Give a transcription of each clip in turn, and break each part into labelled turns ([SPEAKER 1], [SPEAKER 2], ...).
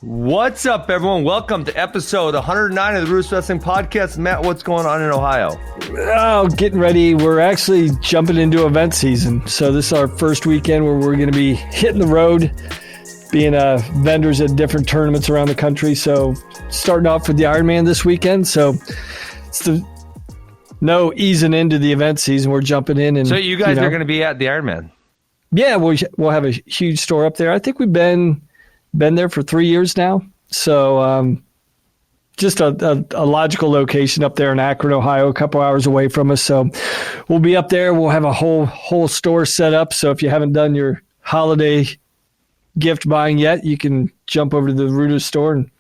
[SPEAKER 1] What's up, everyone? Welcome to episode 109 of the RUDIS Wrestling Podcast. Matt, what's going on in Ohio?
[SPEAKER 2] Oh, getting ready. We're actually jumping into event season. So this is our first weekend where we're going to be hitting the road, being vendors at different tournaments around the country. So starting off with the Ironman this weekend. So it's no easing into the event season. We're jumping in. And
[SPEAKER 1] so you guys are going to be at the Ironman?
[SPEAKER 2] Yeah, we'll have a huge store up there. I think we've been there for 3 years now. So just a logical location up there in Askren, Ohio, a couple hours away from us. So we'll be up there. We'll have a whole store set up. So if you haven't done your holiday gift buying yet, you can jump over to the RUDIS store and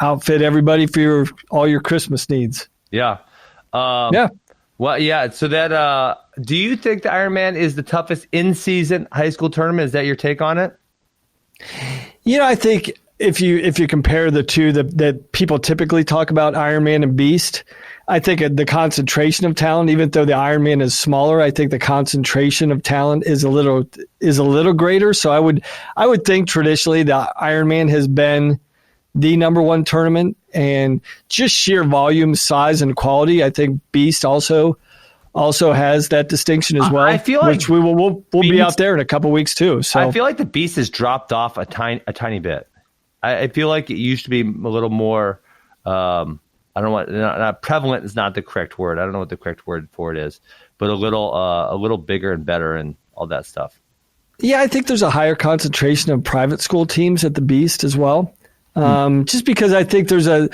[SPEAKER 2] outfit everybody for all your Christmas needs.
[SPEAKER 1] Yeah.
[SPEAKER 2] Yeah.
[SPEAKER 1] Well, yeah. So that do you think the Ironman is the toughest in-season high school tournament? Is that your take on it?
[SPEAKER 2] You know, I think if you compare the two that people typically talk about, Ironman and Beast, I think the concentration of talent, even though the Ironman is smaller, I think the concentration of talent is a little greater. So I would think traditionally the Ironman has been the number one tournament, and just sheer volume, size, and quality. I think Beast also has that distinction as well. I feel like which we'll be out there in a couple weeks too. So
[SPEAKER 1] I feel like the Beast has dropped off a tiny bit. I feel like it used to be a little more. I don't want not prevalent is not the correct word. I don't know what the correct word for it is, but a little bigger and better and all that stuff. Yeah,
[SPEAKER 2] I think there's a higher concentration of private school teams at the Beast as well. Just because I think there's a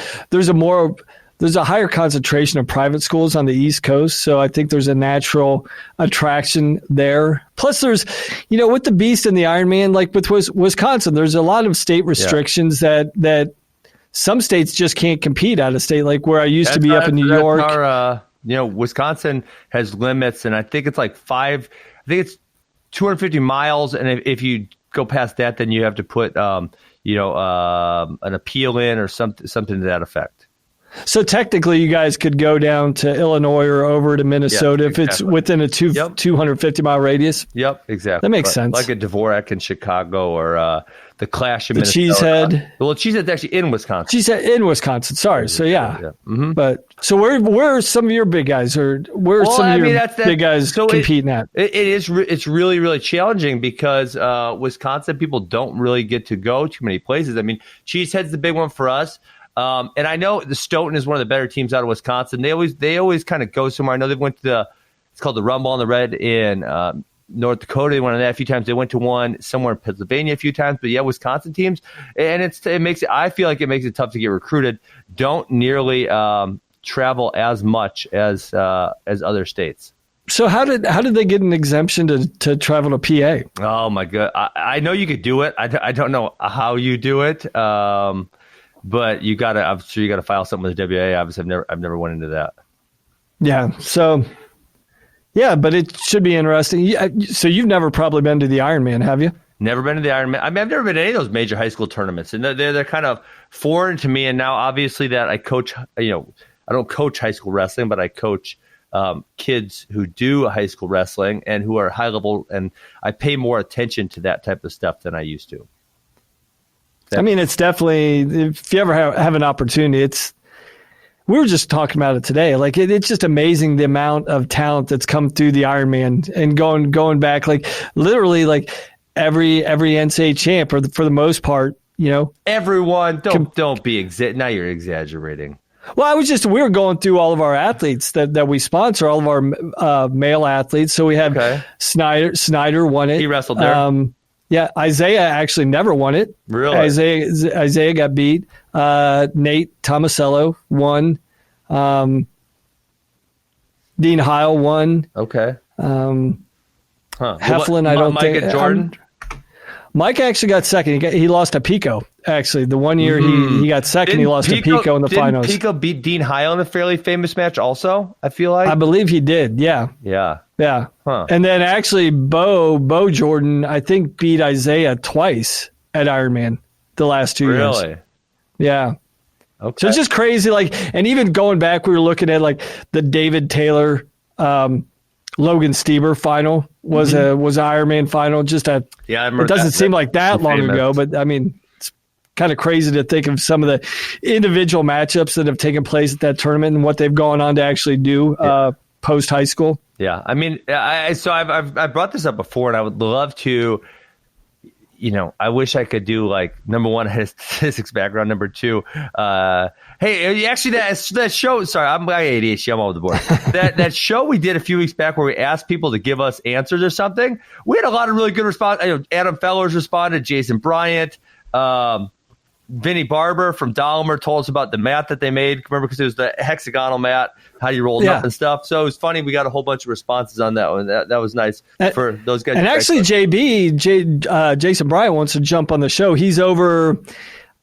[SPEAKER 2] higher concentration of private schools on the East Coast. So I think there's a natural attraction there. Plus there's, with the Beast and the Ironman, like with Wisconsin, there's a lot of state restrictions that some states just can't compete out of state. Like where I used to be up in New York.
[SPEAKER 1] Wisconsin has limits, and I think it's like 250 miles. And if you go past that, then you have to put, an appeal in or something to that effect.
[SPEAKER 2] So technically, you guys could go down to Illinois or over to Minnesota if it's within a 250-mile radius.
[SPEAKER 1] Yep, exactly.
[SPEAKER 2] That makes sense.
[SPEAKER 1] Like a Dvorak in Chicago or the Clash in Minnesota.
[SPEAKER 2] Cheesehead.
[SPEAKER 1] Well, Cheesehead's actually in Wisconsin.
[SPEAKER 2] Cheesehead in Wisconsin. Sorry. So yeah.
[SPEAKER 1] Mm-hmm.
[SPEAKER 2] But so where are some of your big guys, or where are some of your big guys competing at?
[SPEAKER 1] It's really, really challenging because Wisconsin people don't really get to go too many places. I mean, Cheesehead's the big one for us. And I know the Stoughton is one of the better teams out of Wisconsin. They always kind of go somewhere. I know they went to it's called the Rumble on the Red in North Dakota. They went on that a few times. They went to one somewhere in Pennsylvania a few times. But yeah, Wisconsin teams, and I feel like it makes it tough to get recruited. Don't nearly travel as much as other states.
[SPEAKER 2] So how did they get an exemption to travel to PA?
[SPEAKER 1] Oh my God, I know you could do it. I don't know how you do it. But I'm sure you gotta file something with the WA. Obviously, I've never went into that.
[SPEAKER 2] Yeah. So, yeah, but it should be interesting. So you've never probably been to the Ironman, have you?
[SPEAKER 1] Never been to the Ironman. I mean, I've never been to any of those major high school tournaments, and they're kind of foreign to me. And now, obviously, that I coach, I don't coach high school wrestling, but I coach kids who do high school wrestling and who are high level, and I pay more attention to that type of stuff than I used to.
[SPEAKER 2] I mean, it's definitely, if you ever have an opportunity, we were just talking about it today. Like it's just amazing the amount of talent that's come through the Ironman and going back, like literally like every NCAA champ for the most part,
[SPEAKER 1] everyone don't be now you're exaggerating.
[SPEAKER 2] Well, we were going through all of our athletes that we sponsor, all of our male athletes. So we had Snyder won it.
[SPEAKER 1] He wrestled there.
[SPEAKER 2] Yeah, Isaiah actually never won it.
[SPEAKER 1] Really?
[SPEAKER 2] Isaiah got beat. Nate Tomasello won. Dean Heil won.
[SPEAKER 1] Okay.
[SPEAKER 2] Heflin, I don't think.
[SPEAKER 1] Mike and Jordan?
[SPEAKER 2] Mike actually got second. He lost to Pico, actually. The one year he got second, he lost to Pico in the finals.
[SPEAKER 1] Didn't Pico beat Dean Heil in a fairly famous match also, I feel like?
[SPEAKER 2] I believe he did, yeah.
[SPEAKER 1] Yeah.
[SPEAKER 2] Yeah.
[SPEAKER 1] Huh.
[SPEAKER 2] And then actually Bo Jordan, I think, beat Isaiah twice at Ironman the last 2 years.
[SPEAKER 1] Really?
[SPEAKER 2] Yeah.
[SPEAKER 1] Okay.
[SPEAKER 2] So it's just crazy. Like, and even going back, we were looking at like the David Taylor, Logan Stieber final was an Ironman final.
[SPEAKER 1] I remember.
[SPEAKER 2] It doesn't seem like that long ago, but I mean, it's kind of crazy to think of some of the individual matchups that have taken place at that tournament and what they've gone on to actually do post high school.
[SPEAKER 1] Yeah, I mean, I've brought this up before, and I would love to. I wish I could do like number one, I had a statistics background. Number two, hey, actually that show. Sorry, I'm by ADHD. I'm all over the board. that show we did a few weeks back where we asked people to give us answers or something. We had a lot of really good response. Adam Fellers responded. Jason Bryant. Vinny Barber from Dahmer told us about the mat that they made. Remember, because it was the hexagonal mat, how you rolled up and stuff. So it was funny. We got a whole bunch of responses on that one. That was nice for those guys.
[SPEAKER 2] And actually, Jason Bryant wants to jump on the show. He's over,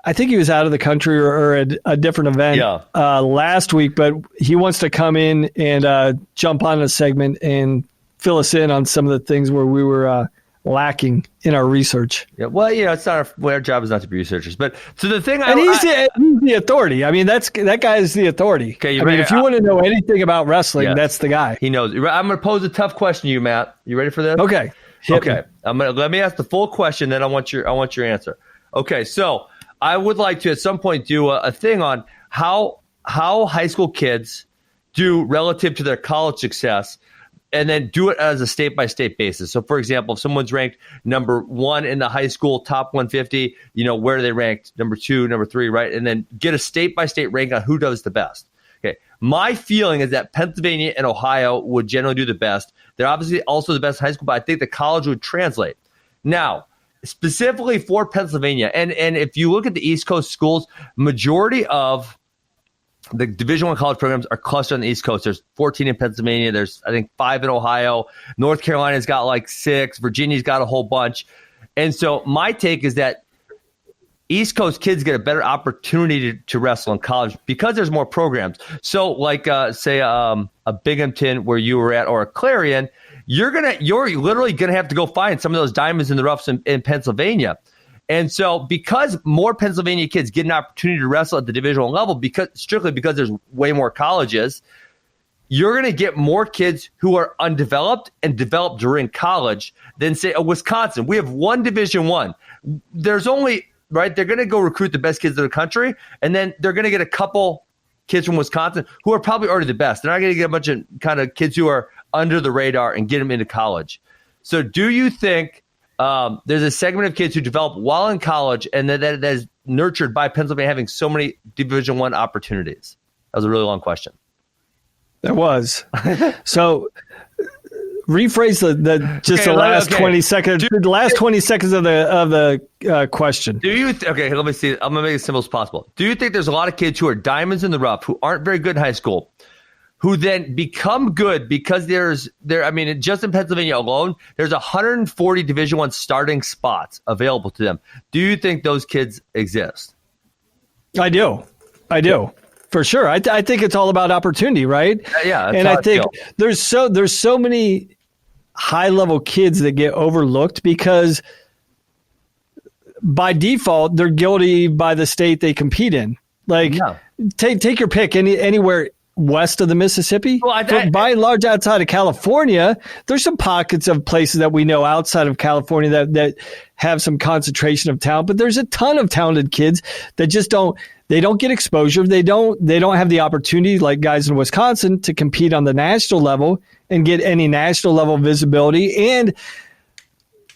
[SPEAKER 2] I think he was out of the country or at a different event last week, but he wants to come in and jump on a segment and fill us in on some of the things where we were lacking in our research.
[SPEAKER 1] Yeah, well, it's not our job is not to be researchers, but so the thing,
[SPEAKER 2] he's the authority. I mean, that guy is the authority.
[SPEAKER 1] Okay,
[SPEAKER 2] if you want to know anything about wrestling, that's the guy.
[SPEAKER 1] He knows. I'm going to pose a tough question to you, Matt. You ready for this?
[SPEAKER 2] Okay.
[SPEAKER 1] Okay. Let me ask the full question, then I want your answer. Okay, so I would like to at some point do a thing on how high school kids do relative to their college success, and then do it as a state-by-state basis. So, for example, if someone's ranked number one in the high school top 150, where are they ranked? Number two, number three, right? And then get a state-by-state rank on who does the best. Okay. My feeling is that Pennsylvania and Ohio would generally do the best. They're obviously also the best in high school, but I think the college would translate. Now, specifically for Pennsylvania, and if you look at the East Coast schools, majority of the Division I college programs are clustered on the East Coast. There's 14 in Pennsylvania. There's, I think, 5 in Ohio. North Carolina's got like 6. Virginia's got a whole bunch. And so my take is that East Coast kids get a better opportunity to wrestle in college because there's more programs. So like, say, a Binghamton where you were at or a Clarion, you're literally going to have to go find some of those diamonds in the roughs in Pennsylvania. And so because more Pennsylvania kids get an opportunity to wrestle at the divisional level, strictly because there's way more colleges, you're going to get more kids who are undeveloped and developed during college than, say, Wisconsin. We have one Division I. There's only, right, they're going to go recruit the best kids in the country, and then they're going to get a couple kids from Wisconsin who are probably already the best. They're not going to get a bunch of kind of kids who are under the radar and get them into college. So do you think there's a segment of kids who develop while in college and that is nurtured by Pennsylvania having so many Division I opportunities? That was a really long question.
[SPEAKER 2] That was. So rephrase the last 20 seconds. The last 20 seconds of the question.
[SPEAKER 1] Do you? Okay, let me see. I'm gonna make it as simple as possible. Do you think there's a lot of kids who are diamonds in the rough who aren't very good in high school, who then become good because just in Pennsylvania alone, there's 140 Division I starting spots available to them. Do you think those kids exist? I do. For sure. I think it's all about opportunity, right? Yeah.
[SPEAKER 2] And I think there's so many high level kids that get overlooked because by default they're guilty by the state they compete in. Like take your pick anywhere west of the Mississippi. Well, by and large, outside of California, there's some pockets of places that we know outside of California that have some concentration of talent, but there's a ton of talented kids that just don't get exposure. They don't have the opportunity like guys in Wisconsin to compete on the national level and get any national level visibility. And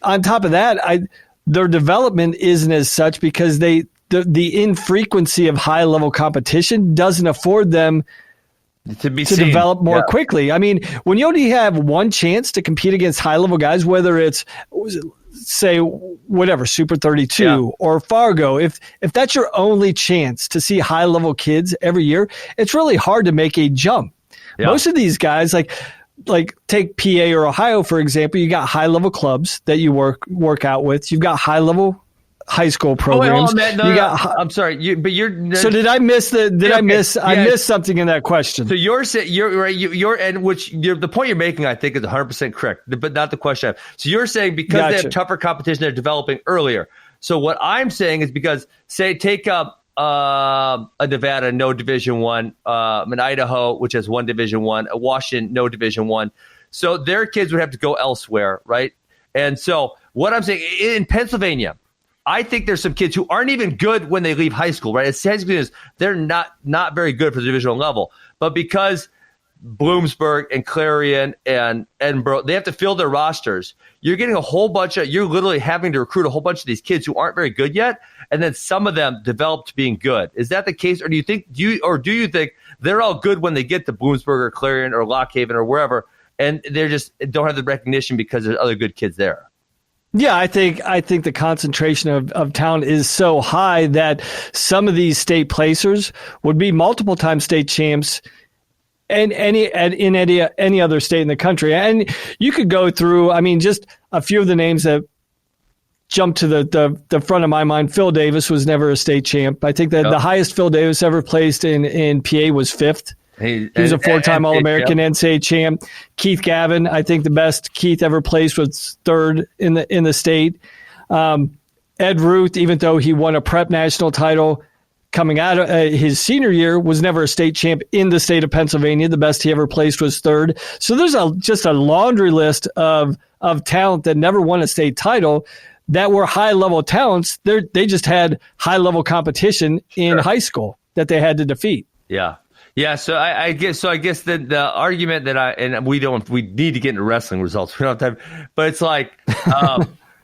[SPEAKER 2] on top of that, their development isn't as such because the infrequency of high level competition doesn't afford them to develop more quickly. I mean, when you only have one chance to compete against high-level guys, whether it's, say, whatever, Super 32 or Fargo, if that's your only chance to see high-level kids every year, it's really hard to make a jump. Yeah. Most of these guys, like take PA or Ohio, for example, you got high-level clubs that you work out with. You've got high-level high school programs.
[SPEAKER 1] I'm sorry, but you're.
[SPEAKER 2] So did I miss I missed something in that question.
[SPEAKER 1] So you're right. The point you're making, I think, is 100% correct, but not the question. So you're saying because they have tougher competition, they're developing earlier. So what I'm saying is because, say, take up a Nevada, no Division I, an Idaho, which has one Division I, a Washington, no Division I. So their kids would have to go elsewhere, right? And so what I'm saying in Pennsylvania, I think there's some kids who aren't even good when they leave high school, right? It's high school, they're not very good for the divisional level. But because Bloomsburg and Clarion and Edinboro, they have to fill their rosters. You're getting you're literally having to recruit a whole bunch of these kids who aren't very good yet. And then some of them develop to being good. Is that the case? Or do you think they're all good when they get to Bloomsburg or Clarion or Lock Haven or wherever, and they just don't have the recognition because there's other good kids there?
[SPEAKER 2] Yeah, I think the concentration of talent is so high that some of these state placers would be multiple time state champs in any other state in the country. And you could go through, I mean, just a few of the names that jump to the front of my mind. Phil Davis was never a state champ. I think that the highest Phil Davis ever placed in PA was 5th. He was a 4-time All-American NCAA champ. Keith Gavin, I think the best Keith ever placed was 3rd in the state. Ed Ruth, even though he won a prep national title coming out of his senior year, was never a state champ in the state of Pennsylvania. The best he ever placed was 3rd. So there's just a laundry list of talent that never won a state title that were high-level talents. They just had high-level competition in high school that they had to defeat.
[SPEAKER 1] Yeah. Yeah, so I guess that the argument that we need to get into wrestling results. We don't have time, but it's like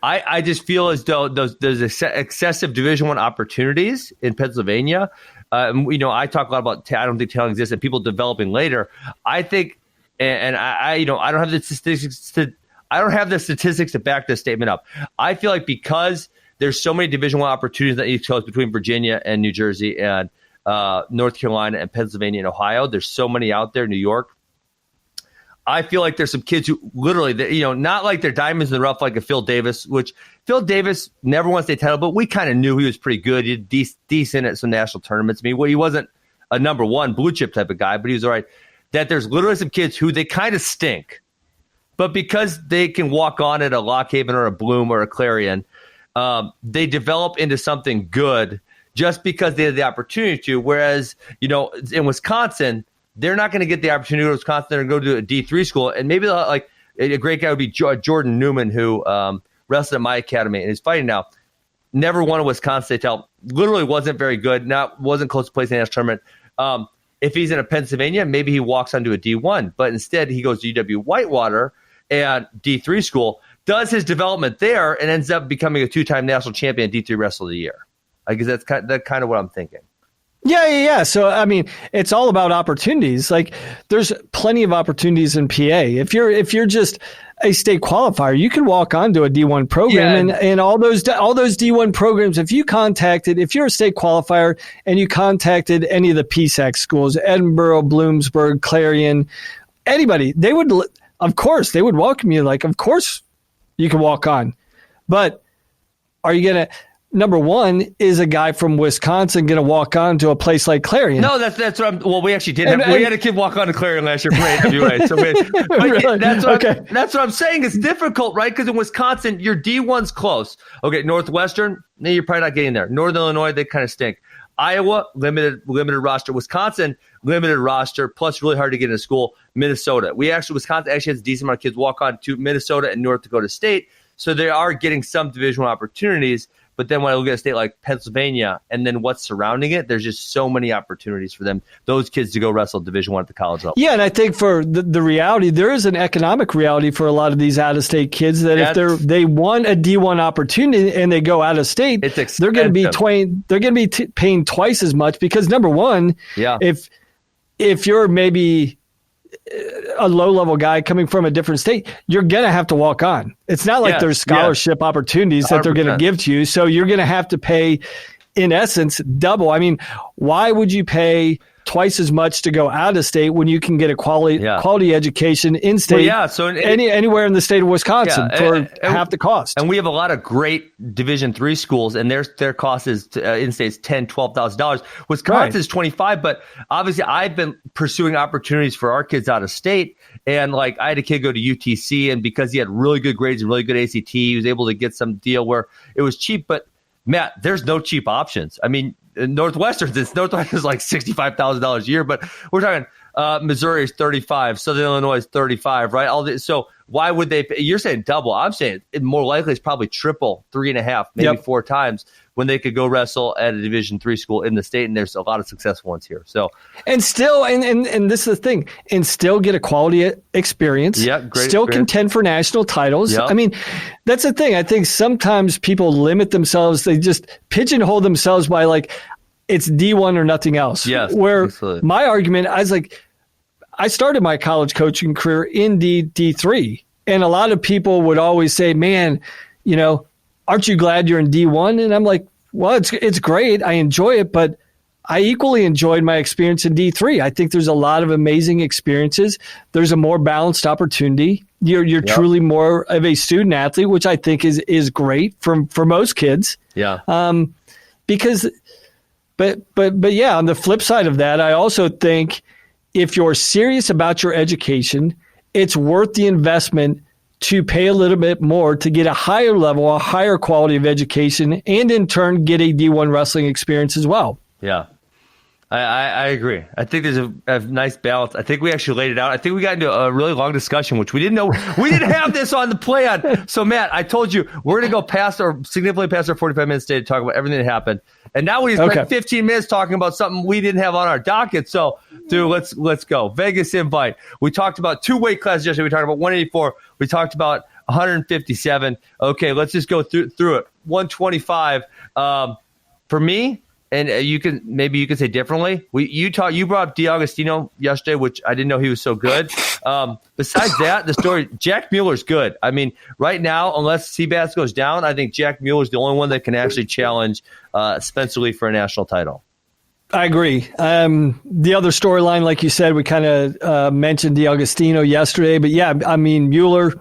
[SPEAKER 1] I just feel as though there's excessive Division I opportunities in Pennsylvania. I talk a lot about I don't think talent exists and people developing later. I think, and I don't have the statistics to back this statement up. I feel like because there's so many Division I opportunities on the East Coast between Virginia and New Jersey and North Carolina and Pennsylvania and Ohio. There's so many out there, New York. I feel like there's some kids who literally, not like they're diamonds in the rough like a Phil Davis, which Phil Davis never won a state title, but we kind of knew he was pretty good. He did decent at some national tournaments. I mean, he wasn't a number one blue chip type of guy, but he was all right. That there's literally some kids who they kind of stink, but because they can walk on at a Lock Haven or a Bloom or a Clarion, they develop into something good just because they had the opportunity to. Whereas, in Wisconsin, they're not going to get the opportunity to go to Wisconsin. They're going to go to a D3 school. And maybe like a great guy would be Jordan Newman, who wrestled at my academy and is fighting now. Never won a Wisconsin state title. Literally wasn't very good. Wasn't close to placing in a national tournament. If he's in a Pennsylvania, maybe he walks onto a D1. But instead, he goes to UW Whitewater and D3 school, does his development there, and ends up becoming a 2-time national champion D3 Wrestler of the Year. I guess that's kind of what I'm thinking.
[SPEAKER 2] Yeah. So, I mean, it's all about opportunities. Like, there's plenty of opportunities in PA. If you're just a state qualifier, you can walk onto a D1 program, and all those D1 programs. If you're a state qualifier and you contacted any of the PSAC schools, Edinboro, Bloomsburg, Clarion, anybody, they would welcome you. Like, of course you can walk on, but are you gonna? Number one, is a guy from Wisconsin going to walk on to a place like Clarion?
[SPEAKER 1] No, that's what we actually did. We had a kid walk on to Clarion last year for AWA. So
[SPEAKER 2] really?
[SPEAKER 1] That's what I'm saying. It's difficult, right? Because in Wisconsin, your D1's close. Okay, Northwestern, you're probably not getting there. Northern Illinois, they kind of stink. Iowa, limited roster. Wisconsin, limited roster, plus really hard to get into school. Minnesota. Wisconsin actually has a decent amount of kids walk on to Minnesota and North Dakota State. So they are getting some Division I opportunities. But then when I look at a state like Pennsylvania and then what's surrounding it, there's just so many opportunities for those kids to go wrestle Division I at the college level.
[SPEAKER 2] Yeah, and I think for the reality, there is an economic reality for a lot of these out-of-state kids that if they want a D1 opportunity and they go out of state, they're going to be paying twice as much because, number one, if you're maybe a low-level guy coming from a different state, you're going to have to walk on. It's not like there's scholarship opportunities that 100%. They're going to give to you. So you're going to have to pay, in essence, double. I mean, why would you pay twice as much to go out of state when you can get a quality education in state, anywhere in the state of Wisconsin for half the cost?
[SPEAKER 1] And we have a lot of great Division III schools, and their cost is in state's $10,000, $12,000. Wisconsin's $25,000, but obviously I've been pursuing opportunities for our kids out of state. And like I had a kid go to UTC, and because he had really good grades and really good ACT, he was able to get some deal where it was cheap. But Matt, there's no cheap options. I mean, Northwestern's like $65,000 a year, but we're talking Missouri is 35. Southern Illinois is 35, right? So why would they? You're saying double. I'm saying it more likely it's probably triple, 3.5, maybe 4 times when they could go wrestle at a Division III school in the state. And there's a lot of successful ones here. So
[SPEAKER 2] and still, and this is the thing, and still get a quality experience.
[SPEAKER 1] Yeah, great.
[SPEAKER 2] Still
[SPEAKER 1] experience.
[SPEAKER 2] contend for national titles.
[SPEAKER 1] Yep.
[SPEAKER 2] I mean, that's the thing. I think sometimes people limit themselves. They just pigeonhole themselves by like it's D1 or nothing else.
[SPEAKER 1] Yes.
[SPEAKER 2] Where
[SPEAKER 1] absolutely.
[SPEAKER 2] my argument, I was like, I started my college coaching career in D3, and a lot of people would always say, "Man, aren't you glad you're in D1?" And I'm like, "Well, it's great. I enjoy it, but I equally enjoyed my experience in D3. I think there's a lot of amazing experiences. There's a more balanced opportunity. You're truly more of a student athlete, which I think is great for most kids.
[SPEAKER 1] Yeah.
[SPEAKER 2] Because, but yeah, on the flip side of that, I also think if you're serious about your education, it's worth the investment to pay a little bit more to get a higher level, a higher quality of education, and in turn get a D1 wrestling experience as well.
[SPEAKER 1] Yeah. I agree. I think there's a nice balance. I think we actually laid it out. I think we got into a really long discussion, which we didn't know. We didn't have this on the plan. So, Matt, I told you we're going to go significantly past our 45 minutes today to talk about everything that happened. And now we spent 15 minutes talking about something we didn't have on our docket. So, dude, let's go. Vegas invite. We talked about 2 weight classes yesterday. We talked about 184. We talked about 157. Okay, let's just go through it. 125. For me, and you can say differently. You brought up DiAugustino yesterday, which I didn't know he was so good. Besides that, the story, Jack Mueller's good. I mean, right now, unless Seabass goes down, I think Jack Mueller's the only one that can actually challenge Spencer Lee for a national title.
[SPEAKER 2] I agree. The other storyline, like you said, we kind of mentioned DiAugustino yesterday, but yeah, I mean, Mueller,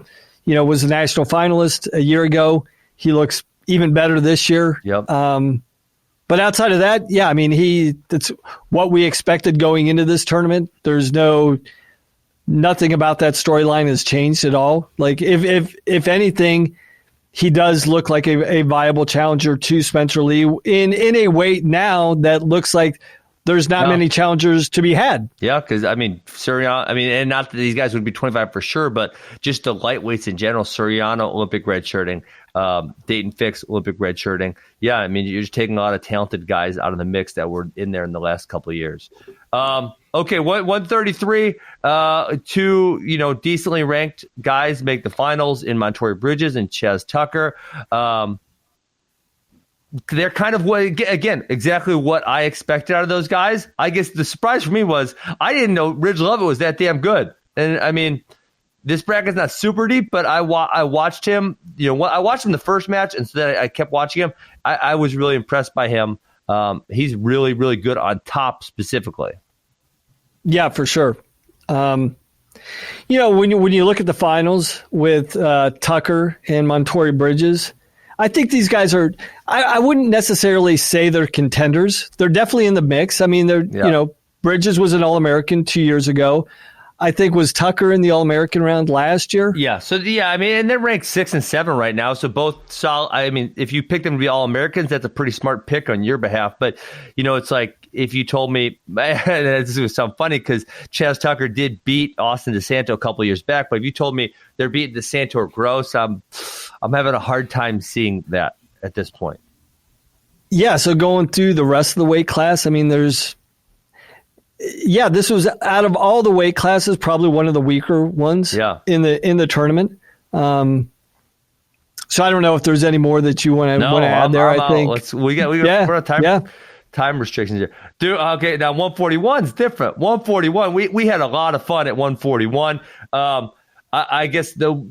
[SPEAKER 2] was a national finalist a year ago. He looks even better this year.
[SPEAKER 1] Yep.
[SPEAKER 2] But outside of that, yeah, I mean, that's what we expected going into this tournament. There's nothing about that storyline has changed at all. Like if anything, he does look like a viable challenger to Spencer Lee in a weight now that looks like there's not many challengers to be had.
[SPEAKER 1] Yeah, because, I mean, Suriano, and not that these guys would be 25 for sure, but just the lightweights in general, Suriano, Olympic redshirting, Dayton Fix, Olympic redshirting. Yeah, I mean, you're just taking a lot of talented guys out of the mix that were in there in the last couple of years. Okay, 133, 2, decently ranked guys make the finals in Montoya Bridges and Chaz Tucker. They're kind of exactly what I expected out of those guys. I guess the surprise for me was I didn't know Ridge Lovett was that damn good. And I mean, this bracket's not super deep, but I watched him. I watched him the first match, and so then I kept watching him. I was really impressed by him. He's really, really good on top specifically. Yeah,
[SPEAKER 2] for sure. When you look at the finals with Tucker and Montoya Bridges, I think these guys are. I wouldn't necessarily say they're contenders. They're definitely in the mix. I mean, Bridges was an All-American 2 years ago. I think was Tucker in the All-American round last year.
[SPEAKER 1] Yeah. So and they're ranked 6 and 7 right now. So both solid. I mean, if you pick them to be All-Americans, that's a pretty smart pick on your behalf. But it's like if you told me, this would sound funny because Chaz Tucker did beat Austin DeSanto a couple of years back. But if you told me they're beating DeSanto or Gross, I'm having a hard time seeing that at this point.
[SPEAKER 2] Yeah. So going through the rest of the weight class, I mean, this was out of all the weight classes, probably one of the weaker ones in the tournament. So I don't know if there's any more that you want to add there. I think
[SPEAKER 1] we're on time restrictions here. Dude, okay, now 141 is different. 141, we had a lot of fun at 141. I guess the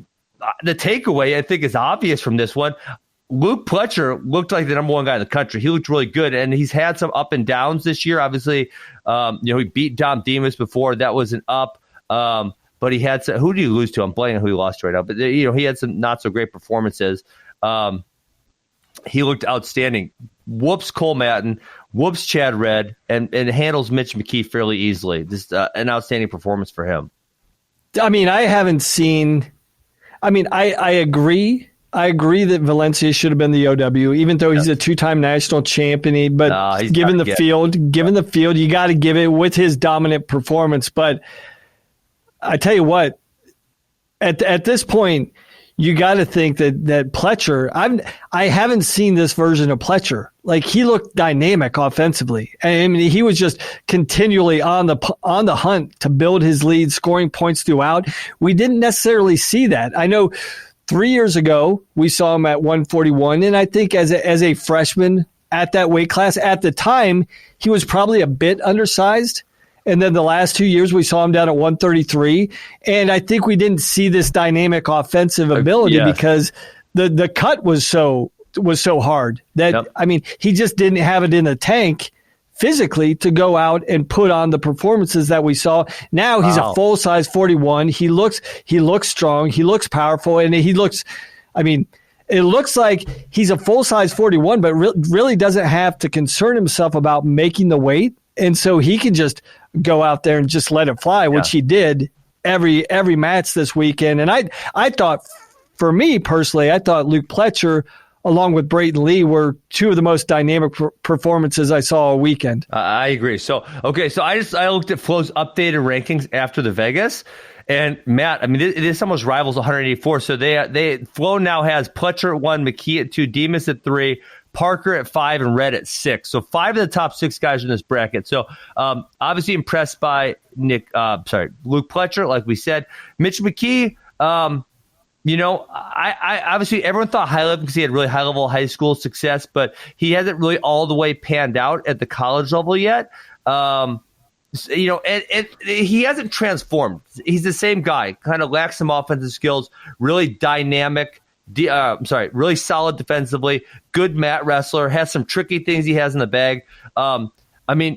[SPEAKER 1] takeaway I think is obvious from this one. Luke Pletcher looked like the number one guy in the country. He looked really good, and he's had some up and downs this year. Obviously, he beat Dom Demas before. That was an up. But he had some, who did he lose to? I'm blanking who he lost to right now. But he had some not so great performances. He looked outstanding. Whoops Cole Matton, whoops Chad Redd, and handles Mitch McKee fairly easily. Just an outstanding performance for him.
[SPEAKER 2] I mean, I haven't seen. I mean, I agree I agree that Valencia should have been the OW, even though he's a two-time national champion. But given the field, you got to give it with his dominant performance. But I tell you what, at this point, you got to think that Pletcher. I haven't seen this version of Pletcher. Like, he looked dynamic offensively. I mean, he was just continually on the hunt to build his lead, scoring points throughout. We didn't necessarily see that. I know 3 years ago we saw him at 141, and I think as a freshman at that weight class at the time, he was probably a bit undersized. And then the last 2 years, we saw him down at 133. And I think we didn't see this dynamic offensive ability because the cut was so hard that, I mean, he just didn't have it in the tank physically to go out and put on the performances that we saw. Now he's a full size 41. He looks strong. He looks powerful. And it looks like he's a full size 41, but really doesn't have to concern himself about making the weight. And so he can just go out there and just let it fly, which he did every match this weekend. And I thought, for me personally, I thought Luke Pletcher, along with Brayton Lee, were two of the most dynamic performances I saw all weekend.
[SPEAKER 1] I agree. So I looked at Flo's updated rankings after the Vegas. And Matt, I mean, this almost rivals 184. So Flo now has Pletcher at 1, McKee at 2, Demas at 3, Parker at 5, and Red at 6. So 5 of the top 6 guys in this bracket. So obviously impressed by Luke Pletcher, like we said. Mitch McKee, I obviously everyone thought high level because he had really high level high school success, but he hasn't really all the way panned out at the college level yet. And he hasn't transformed. He's the same guy, kind of lacks some offensive skills, really dynamic. Really solid defensively, good mat wrestler, has some tricky things he has in the bag.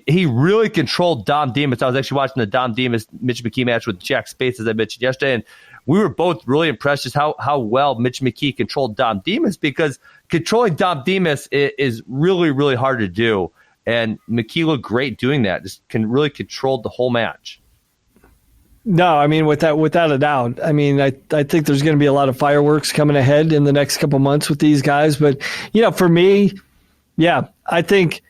[SPEAKER 1] He really controlled Dom Demas. I was actually watching the Dom Demas Mitch McKee match with Jack Spates, as I mentioned yesterday, and we were both really impressed just how well Mitch McKee controlled Dom Demas, because controlling Dom Demas is really, really hard to do. And McKee looked great doing that, just really controlled the whole match.
[SPEAKER 2] No, I mean, without a doubt. I mean, I think there's going to be a lot of fireworks coming ahead in the next couple months with these guys. But, for me, I think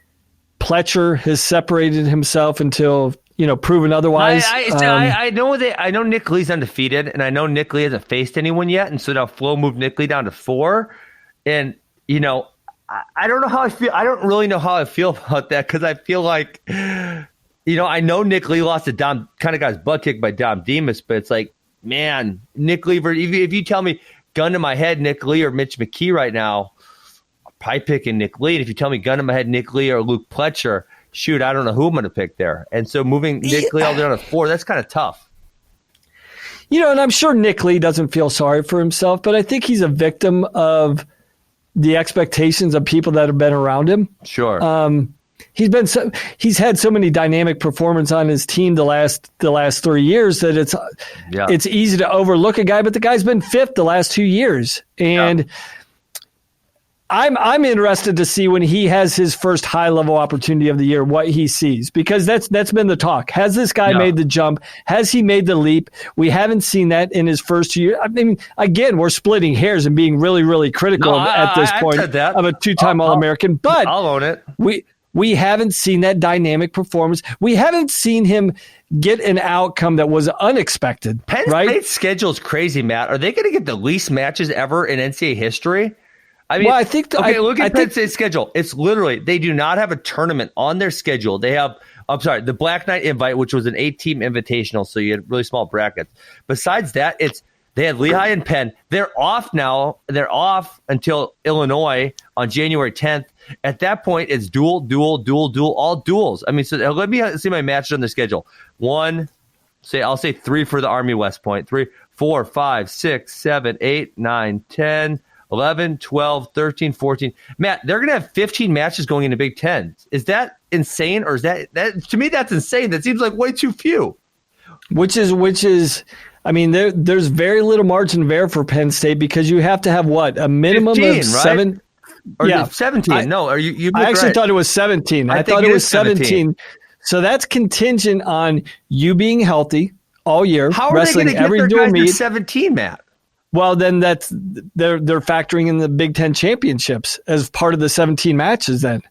[SPEAKER 2] Pletcher has separated himself until, proven otherwise.
[SPEAKER 1] I know Nick Lee's undefeated, and I know Nick Lee hasn't faced anyone yet. And so now Flo moved Nick Lee down to 4. And, I don't know how I feel. I don't really know how I feel about that, because I feel like – I know Nick Lee lost to Dom, kind of got his butt kicked by Dom Demas, but it's like, man, Nick Lee, if you tell me gun to my head, Nick Lee or Mitch McKee right now, I'm probably picking Nick Lee. And if you tell me gun to my head, Nick Lee or Luke Pletcher, shoot, I don't know who I'm going to pick there. And so moving Nick Lee all down to 4, that's kind of tough.
[SPEAKER 2] And I'm sure Nick Lee doesn't feel sorry for himself, but I think he's a victim of the expectations of people that have been around him.
[SPEAKER 1] Sure.
[SPEAKER 2] He's had so many dynamic performances on his team the last 3 years that it's easy to overlook a guy, but the guy's been 5th the last 2 years. And I'm interested to see when he has his first high level opportunity of the year, what he sees, because that's been the talk. Has this guy made the jump? Has he made the leap? We haven't seen that in his first year. I mean, again, we're splitting hairs and being really, really critical at this point of a 2-time All-American, but
[SPEAKER 1] I'll own it.
[SPEAKER 2] We haven't seen that dynamic performance. We haven't seen him get an outcome that was unexpected.
[SPEAKER 1] Penn State's schedule is crazy, Matt. Are they going to get the least matches ever in NCAA history? I mean,
[SPEAKER 2] I think
[SPEAKER 1] look at Penn State's schedule. It's literally, they do not have a tournament on their schedule. They have, the Black Knight Invite, which was an 8-team invitational, so you had really small brackets. Besides that, they had Lehigh and Penn. They're off now. They're off until Illinois on January 10th. At that point, it's dual, all duels. I mean, so let me see my matches on the schedule. I'll say 3 for the Army West Point. 3, 4, 5, 6, 7, 8, 9, 10, 11, 12, 13, 14. Matt, they're going to have 15 matches going into Big Ten. Is that insane? Or is that to me, that's insane. That seems like way too few.
[SPEAKER 2] Which is, I mean, there's very little margin of error for Penn State, because you have to have a minimum
[SPEAKER 1] 15,
[SPEAKER 2] of 7.
[SPEAKER 1] Right? Or 17. I
[SPEAKER 2] actually thought it was 17. I thought it was 17. So that's contingent on you being healthy all year.
[SPEAKER 1] How are
[SPEAKER 2] wrestling
[SPEAKER 1] they going to get
[SPEAKER 2] every
[SPEAKER 1] their
[SPEAKER 2] dual
[SPEAKER 1] guys
[SPEAKER 2] meet.
[SPEAKER 1] to 17, Matt?
[SPEAKER 2] Well, then they're factoring in the Big Ten championships as part of the 17 matches then.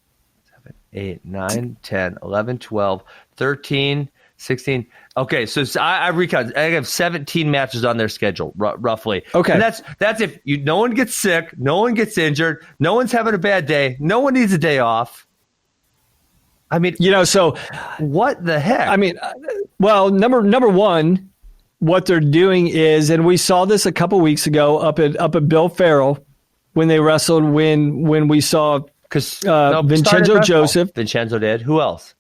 [SPEAKER 1] 8, 9, 10, 11, 12, 13, 16. Okay, so I recount. I have 17 matches on their schedule, roughly.
[SPEAKER 2] Okay.
[SPEAKER 1] And that's if no one gets sick, no one gets injured, no one's having a bad day, no one needs a day off. I mean,
[SPEAKER 2] so
[SPEAKER 1] what the heck?
[SPEAKER 2] I mean, well, number one, what they're doing is, and we saw this a couple weeks ago up at Bill Farrell when they wrestled when we saw Vincenzo Joseph.
[SPEAKER 1] Vincenzo did. Who else?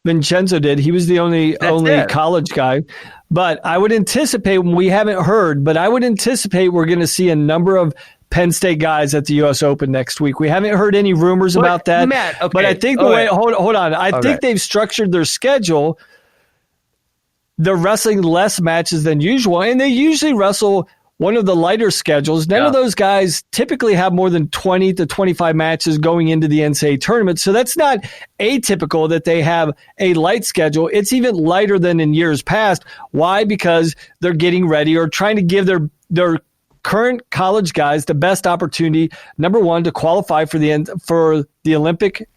[SPEAKER 2] Vincenzo did. He was the only college guy. But I would anticipate, we haven't heard, but I would anticipate we're going to see a number of Penn State guys at the U.S. Open next week. We haven't heard any rumors about that.
[SPEAKER 1] Matt, okay.
[SPEAKER 2] But I think hold on. I think they've structured their schedule. They're wrestling less matches than usual, and they usually wrestle one of the lighter schedules. None of those guys typically have more than 20 to 25 matches going into the NCAA tournament. So that's not atypical that they have a light schedule. It's even lighter than in years past. Why? Because they're getting ready or trying to give their current college guys the best opportunity, number one, to qualify for the Olympic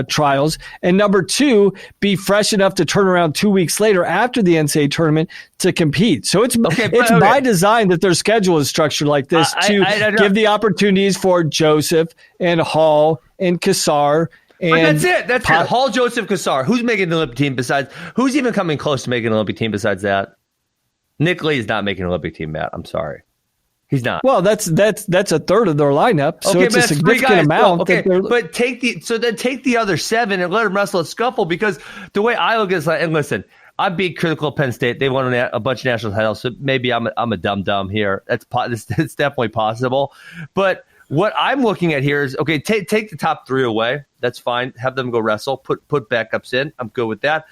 [SPEAKER 2] trials, and number two, be fresh enough to turn around 2 weeks later after the NCAA tournament to compete. So it's by design that their schedule is structured like this to give the opportunities for Joseph and Hall and Cassar. And
[SPEAKER 1] that's it. That's it. Hall, Joseph, Cassar. Who's making the Olympic team besides? Who's even coming close to making an Olympic team besides that? Nick Lee is not making an Olympic team, Matt. I'm sorry. He's not.
[SPEAKER 2] Well, that's a third of their lineup, so it's a significant amount.
[SPEAKER 1] But take the other 7 and let them wrestle at scuffle, because the way I look at it, and listen, I'm being critical of Penn State. They won a bunch of national titles, so maybe I'm a dumb here. It's definitely possible. But what I'm looking at here is, okay, take the top 3 away. That's fine. Have them go wrestle. Put backups in. I'm good with that.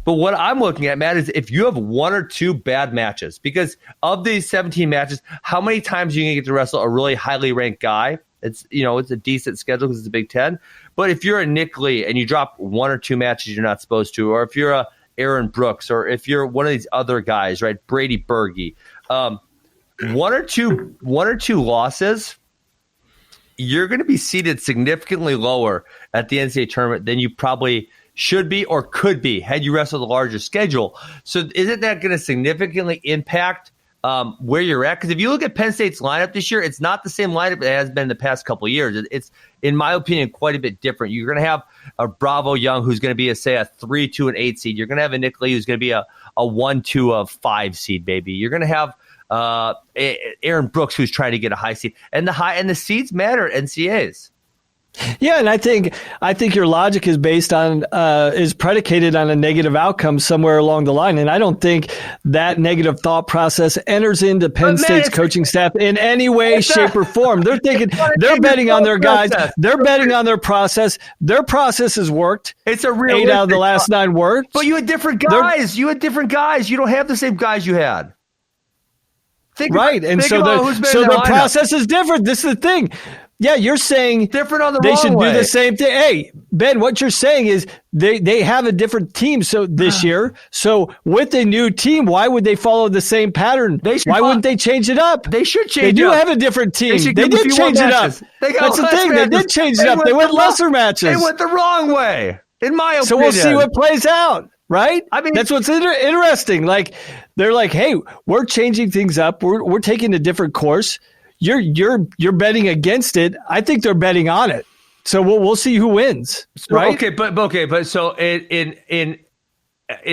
[SPEAKER 1] But what I'm looking at, Matt, is if you have 1 or 2 bad matches, because of these 17 matches, how many times are you going to get to wrestle a really highly ranked guy? It's a decent schedule because it's a Big Ten. But if you're a Nick Lee and you drop 1 or 2 matches you're not supposed to, or if you're a Aaron Brooks, or if you're one of these other guys, right, Brady Berge, 1 or 2 losses, you're going to be seated significantly lower at the NCAA tournament than you probably should be or could be had you wrestled a larger schedule. So isn't that going to significantly impact where you're at? Because if you look at Penn State's lineup this year, it's not the same lineup it has been the past couple of years. It's, in my opinion, quite a bit different. You're going to have a Bravo Young who's going to be a 3, 2, and 8 seed. You're going to have a Nick Lee who's going to be a 1, 2, of 5 seed, maybe. You're going to have Aaron Brooks who's trying to get a high seed, and the seeds matter at NCAAs.
[SPEAKER 2] Yeah, and I think your logic is based on is predicated on a negative outcome somewhere along the line, and I don't think that negative thought process enters into Penn State's coaching staff in any way, shape, or form. They're thinking they're betting on their guys. They're betting on their process. Their process has worked.
[SPEAKER 1] It's a real
[SPEAKER 2] 8 out of the last 9 worked.
[SPEAKER 1] But you had different guys. You don't have the same guys you had. So their process is different. This is the thing. Yeah, you're saying different on the
[SPEAKER 2] they
[SPEAKER 1] wrong
[SPEAKER 2] should
[SPEAKER 1] way.
[SPEAKER 2] do the same thing. Hey, Ben, what you're saying is they have a different team this year. So with a new team, why would they follow the same pattern? Why wouldn't they change it up?
[SPEAKER 1] They should change
[SPEAKER 2] it up. They do have a different team. They did change it up. That's the thing. They did change it up. They went lesser matches.
[SPEAKER 1] They went the wrong way, in my opinion.
[SPEAKER 2] So we'll see what plays out, right?
[SPEAKER 1] I mean,
[SPEAKER 2] that's what's interesting. Like, they're like, hey, we're changing things up. We're taking a different course. You're betting against it. I think they're betting on it. So we'll see who wins, right?
[SPEAKER 1] But so in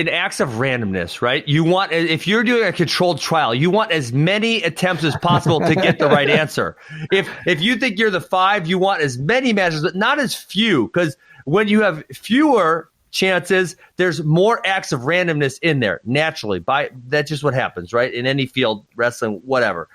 [SPEAKER 1] acts of randomness, right? You want, if you're doing a controlled trial, you want as many attempts as possible to get the right answer. If you think you're the 5, you want as many matches, but not as few, because when you have fewer chances, there's more acts of randomness in there naturally. That's just what happens, right? In any field, wrestling, whatever.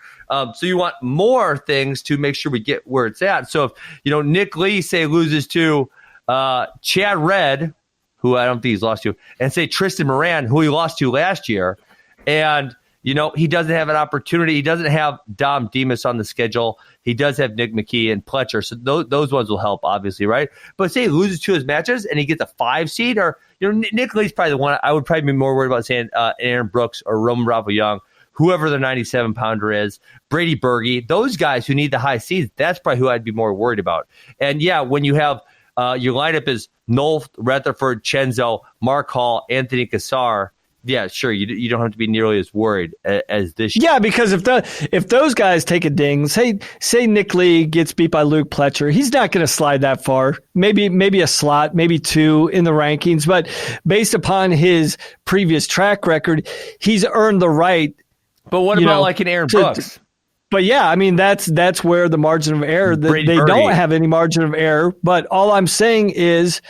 [SPEAKER 1] So you want more things to make sure we get where it's at. So if Nick Lee say loses to Chad Redd, who I don't think he's lost to, and say Tristan Moran, who he lost to last year, and he doesn't have an opportunity. He doesn't have Dom Demas on the schedule. He does have Nick McKee and Pletcher. So those ones will help, obviously, right? But say he loses 2 of his matches and he gets a 5 seed, or Nick Lee's probably the one I would probably be more worried about saying Aaron Brooks or Roman Bravo Young, whoever the 97-pounder is, Brady Berge, those guys who need the high seeds, that's probably who I'd be more worried about. And yeah, when you have your lineup is Nolf, Rutherford, Chenzo, Mark Hall, Anthony Cassar, yeah, sure, you don't have to be nearly as worried as this.
[SPEAKER 2] Yeah, because if those guys take a ding, say Nick Lee gets beat by Luke Pletcher, he's not going to slide that far. Maybe a slot, maybe 2 in the rankings, but based upon his previous track record, he's earned the right.
[SPEAKER 1] But what about like an Aaron Brooks?
[SPEAKER 2] But yeah, I mean that's where the margin of error. They don't have any margin of error. But all I'm saying is,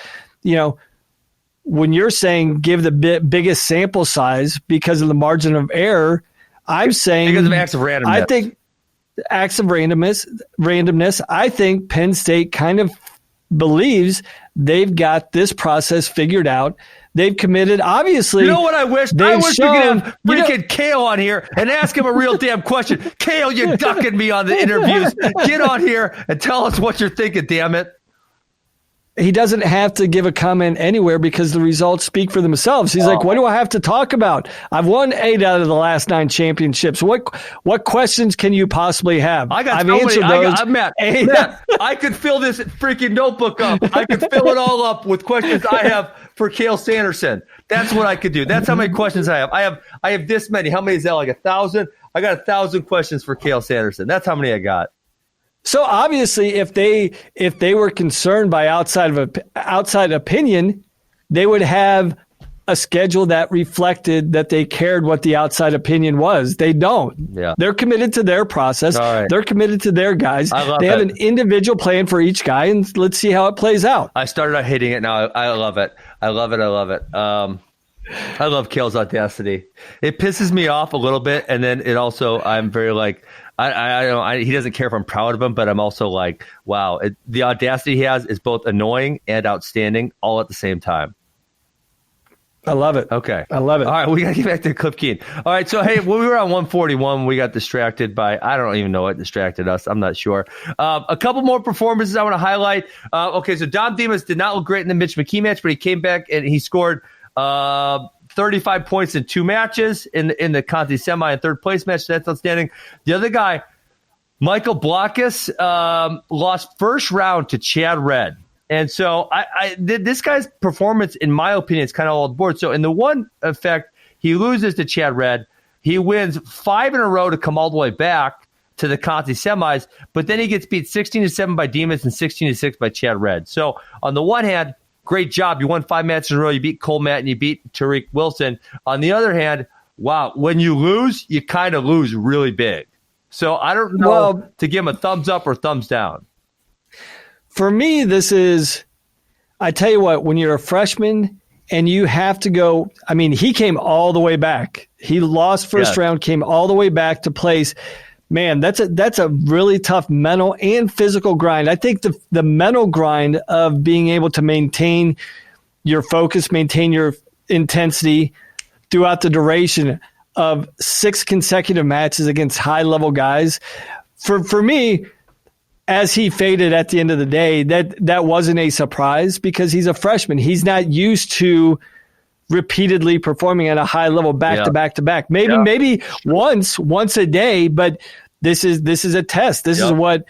[SPEAKER 2] when you're saying give the biggest sample size because of the margin of error, I'm saying
[SPEAKER 1] because of acts of randomness.
[SPEAKER 2] I think acts of randomness. I think Penn State kind of believes they've got this process figured out. They've committed, obviously.
[SPEAKER 1] You know what I wish? I wish we could have freaking Cael on here and ask him a real damn question. Cael, you're ducking me on the interviews. Get on here and tell us what you're thinking, damn it.
[SPEAKER 2] He doesn't have to give a comment anywhere because the results speak for themselves. He's like, what do I have to talk about? I've won 8 out of the last 9 championships. What questions can you possibly have? I've answered those.
[SPEAKER 1] Matt, I could fill this freaking notebook up. I could fill it all up with questions I have for Cael Sanderson. That's what I could do. That's how many questions I have. I have this many. How many is that? Like 1,000? I got 1,000 questions for Cael Sanderson. That's how many I got.
[SPEAKER 2] So obviously, if they were concerned by outside opinion, they would have a schedule that reflected that they cared what the outside opinion was. They don't.
[SPEAKER 1] Yeah.
[SPEAKER 2] They're committed to their process.
[SPEAKER 1] Right.
[SPEAKER 2] They're committed to their guys. They have an individual plan for each guy, and let's see how it plays out.
[SPEAKER 1] I started out hating it. Now I love it. I love it. I love Cael's audacity. It pisses me off a little bit, and then it also I'm very like. He doesn't care if I'm proud of him, but I'm also like, wow, the audacity he has is both annoying and outstanding all at the same time.
[SPEAKER 2] I love it.
[SPEAKER 1] Okay.
[SPEAKER 2] I love it.
[SPEAKER 1] All right, we got to get back to Cliff Keen. All right, so, hey, when we were on 141, we got distracted by, I don't even know what distracted us. I'm not sure. A couple more performances I want to highlight. Okay, so Dom Demas did not look great in the Mitch McKee match, but he came back and he scored 35 points in 2 matches in the Conti semi and third place match. So that's outstanding. The other guy, Michael Blockus, lost first round to Chad Red. And so this guy's performance, in my opinion, is kind of all aboard. So in the one effect, he loses to Chad Red. He wins 5 in a row to come all the way back to the Conti semis, but then he gets beat 16-7 by Demas and 16-6 by Chad Red. So on the one hand, great job. You won 5 matches in a row. You beat Cole Matt and you beat Tariq Wilson. On the other hand, wow, when you lose, you kind of lose really big. So I don't know to give him a thumbs up or thumbs down.
[SPEAKER 2] For me, this is, I tell you what, when you're a freshman and you have to go, I mean, he came all the way back. He lost first round, came all the way back to place. Man, that's a really tough mental and physical grind. I think the mental grind of being able to maintain your focus, maintain your intensity throughout the duration of 6 consecutive matches against high-level guys. For me, as he faded at the end of the day, that wasn't a surprise because he's a freshman. He's not used to repeatedly performing at a high level back to back to back. Maybe once a day, but this is a test. This is what,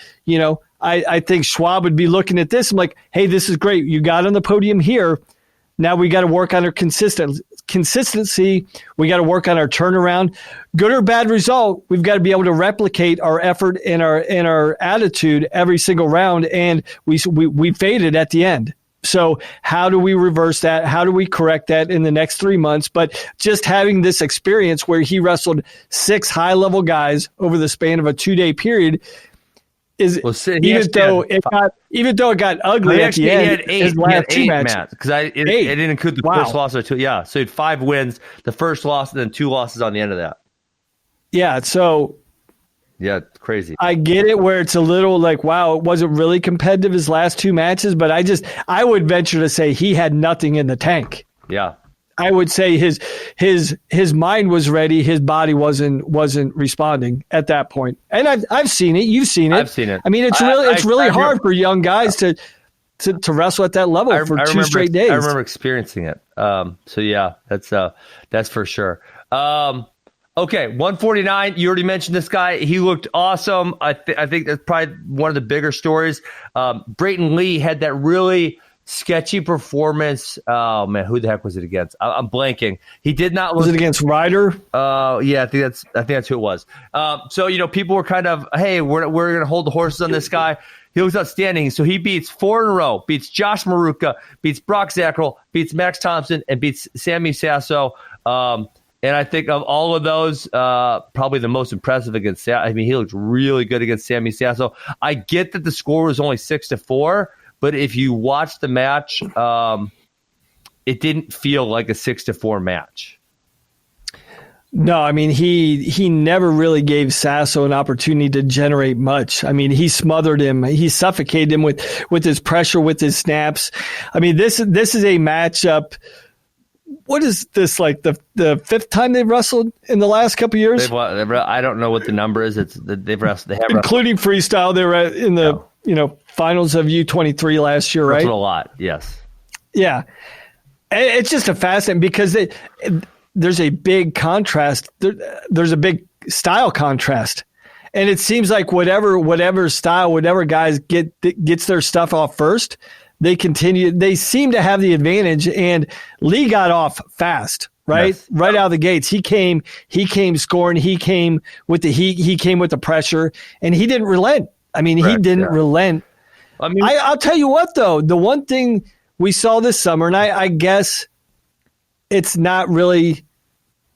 [SPEAKER 2] I think Schwab would be looking at this. I'm like, hey, this is great. You got on the podium here. Now we got to work on our consistency. We got to work on our turnaround. Good or bad result, we've got to be able to replicate our effort and our attitude every single round. And we faded at the end. So how do we reverse that? How do we correct that in the next 3 months? But just having this experience where he wrestled 6 high-level guys over the span of a 2-day period is even though it got ugly at the end. His last 2 matches,
[SPEAKER 1] because it didn't include the first loss or 2. Yeah, so he had 5 wins, the first loss, and then 2 losses on the end of that.
[SPEAKER 2] Yeah, so.
[SPEAKER 1] Yeah, crazy.
[SPEAKER 2] I get it where it's a little like, wow, it wasn't really competitive his last 2 matches, but I would venture to say he had nothing in the tank.
[SPEAKER 1] Yeah.
[SPEAKER 2] I would say his mind was ready, his body wasn't responding at that point. And I've seen it, you've seen it.
[SPEAKER 1] I've seen it.
[SPEAKER 2] I mean, it's really hard for young guys to wrestle at that level for 2 straight days.
[SPEAKER 1] I remember experiencing it. So yeah, that's for sure. Okay, 149. You already mentioned this guy. He looked awesome. I think that's probably one of the bigger stories. Brayton Lee had that really sketchy performance. Oh man, who the heck was it against? I'm blanking. He did not.
[SPEAKER 2] Was it against Ryder?
[SPEAKER 1] Yeah, I think that's who it was. So people were kind of, hey, we're gonna hold the horses on this guy. He was outstanding. So he beats 4 in a row. Beats Josh Maruka. Beats Brock Zackrell. Beats Max Thompson and beats Sammy Sasso. And I think of all of those, probably the most impressive against Sasso. I mean, he looked really good against Sammy Sasso. I get that the score was only 6-4, but if you watch the match, it didn't feel like a 6-4 match.
[SPEAKER 2] No, I mean, he never really gave Sasso an opportunity to generate much. I mean, he smothered him. He suffocated him with his pressure, with his snaps. I mean, this is a matchup. What is this, like the fifth time they've wrestled in the last couple of years?
[SPEAKER 1] I don't know what the number is. They've wrestled,
[SPEAKER 2] including freestyle. They were in the finals of U23 last year, right?
[SPEAKER 1] Wrestled a lot, yes.
[SPEAKER 2] Yeah, it's just a fascinating because there's a big contrast. There's a big style contrast, and it seems like whatever style, whatever guys gets their stuff off first. They continue. They seem to have the advantage, and Lee got off fast, right? Yes. Right out of the gates. He came scoring. He came with the heat. He came with the pressure, and he didn't relent. I mean, he didn't relent. I mean, I'll tell you what, though, the one thing we saw this summer, and I guess it's not really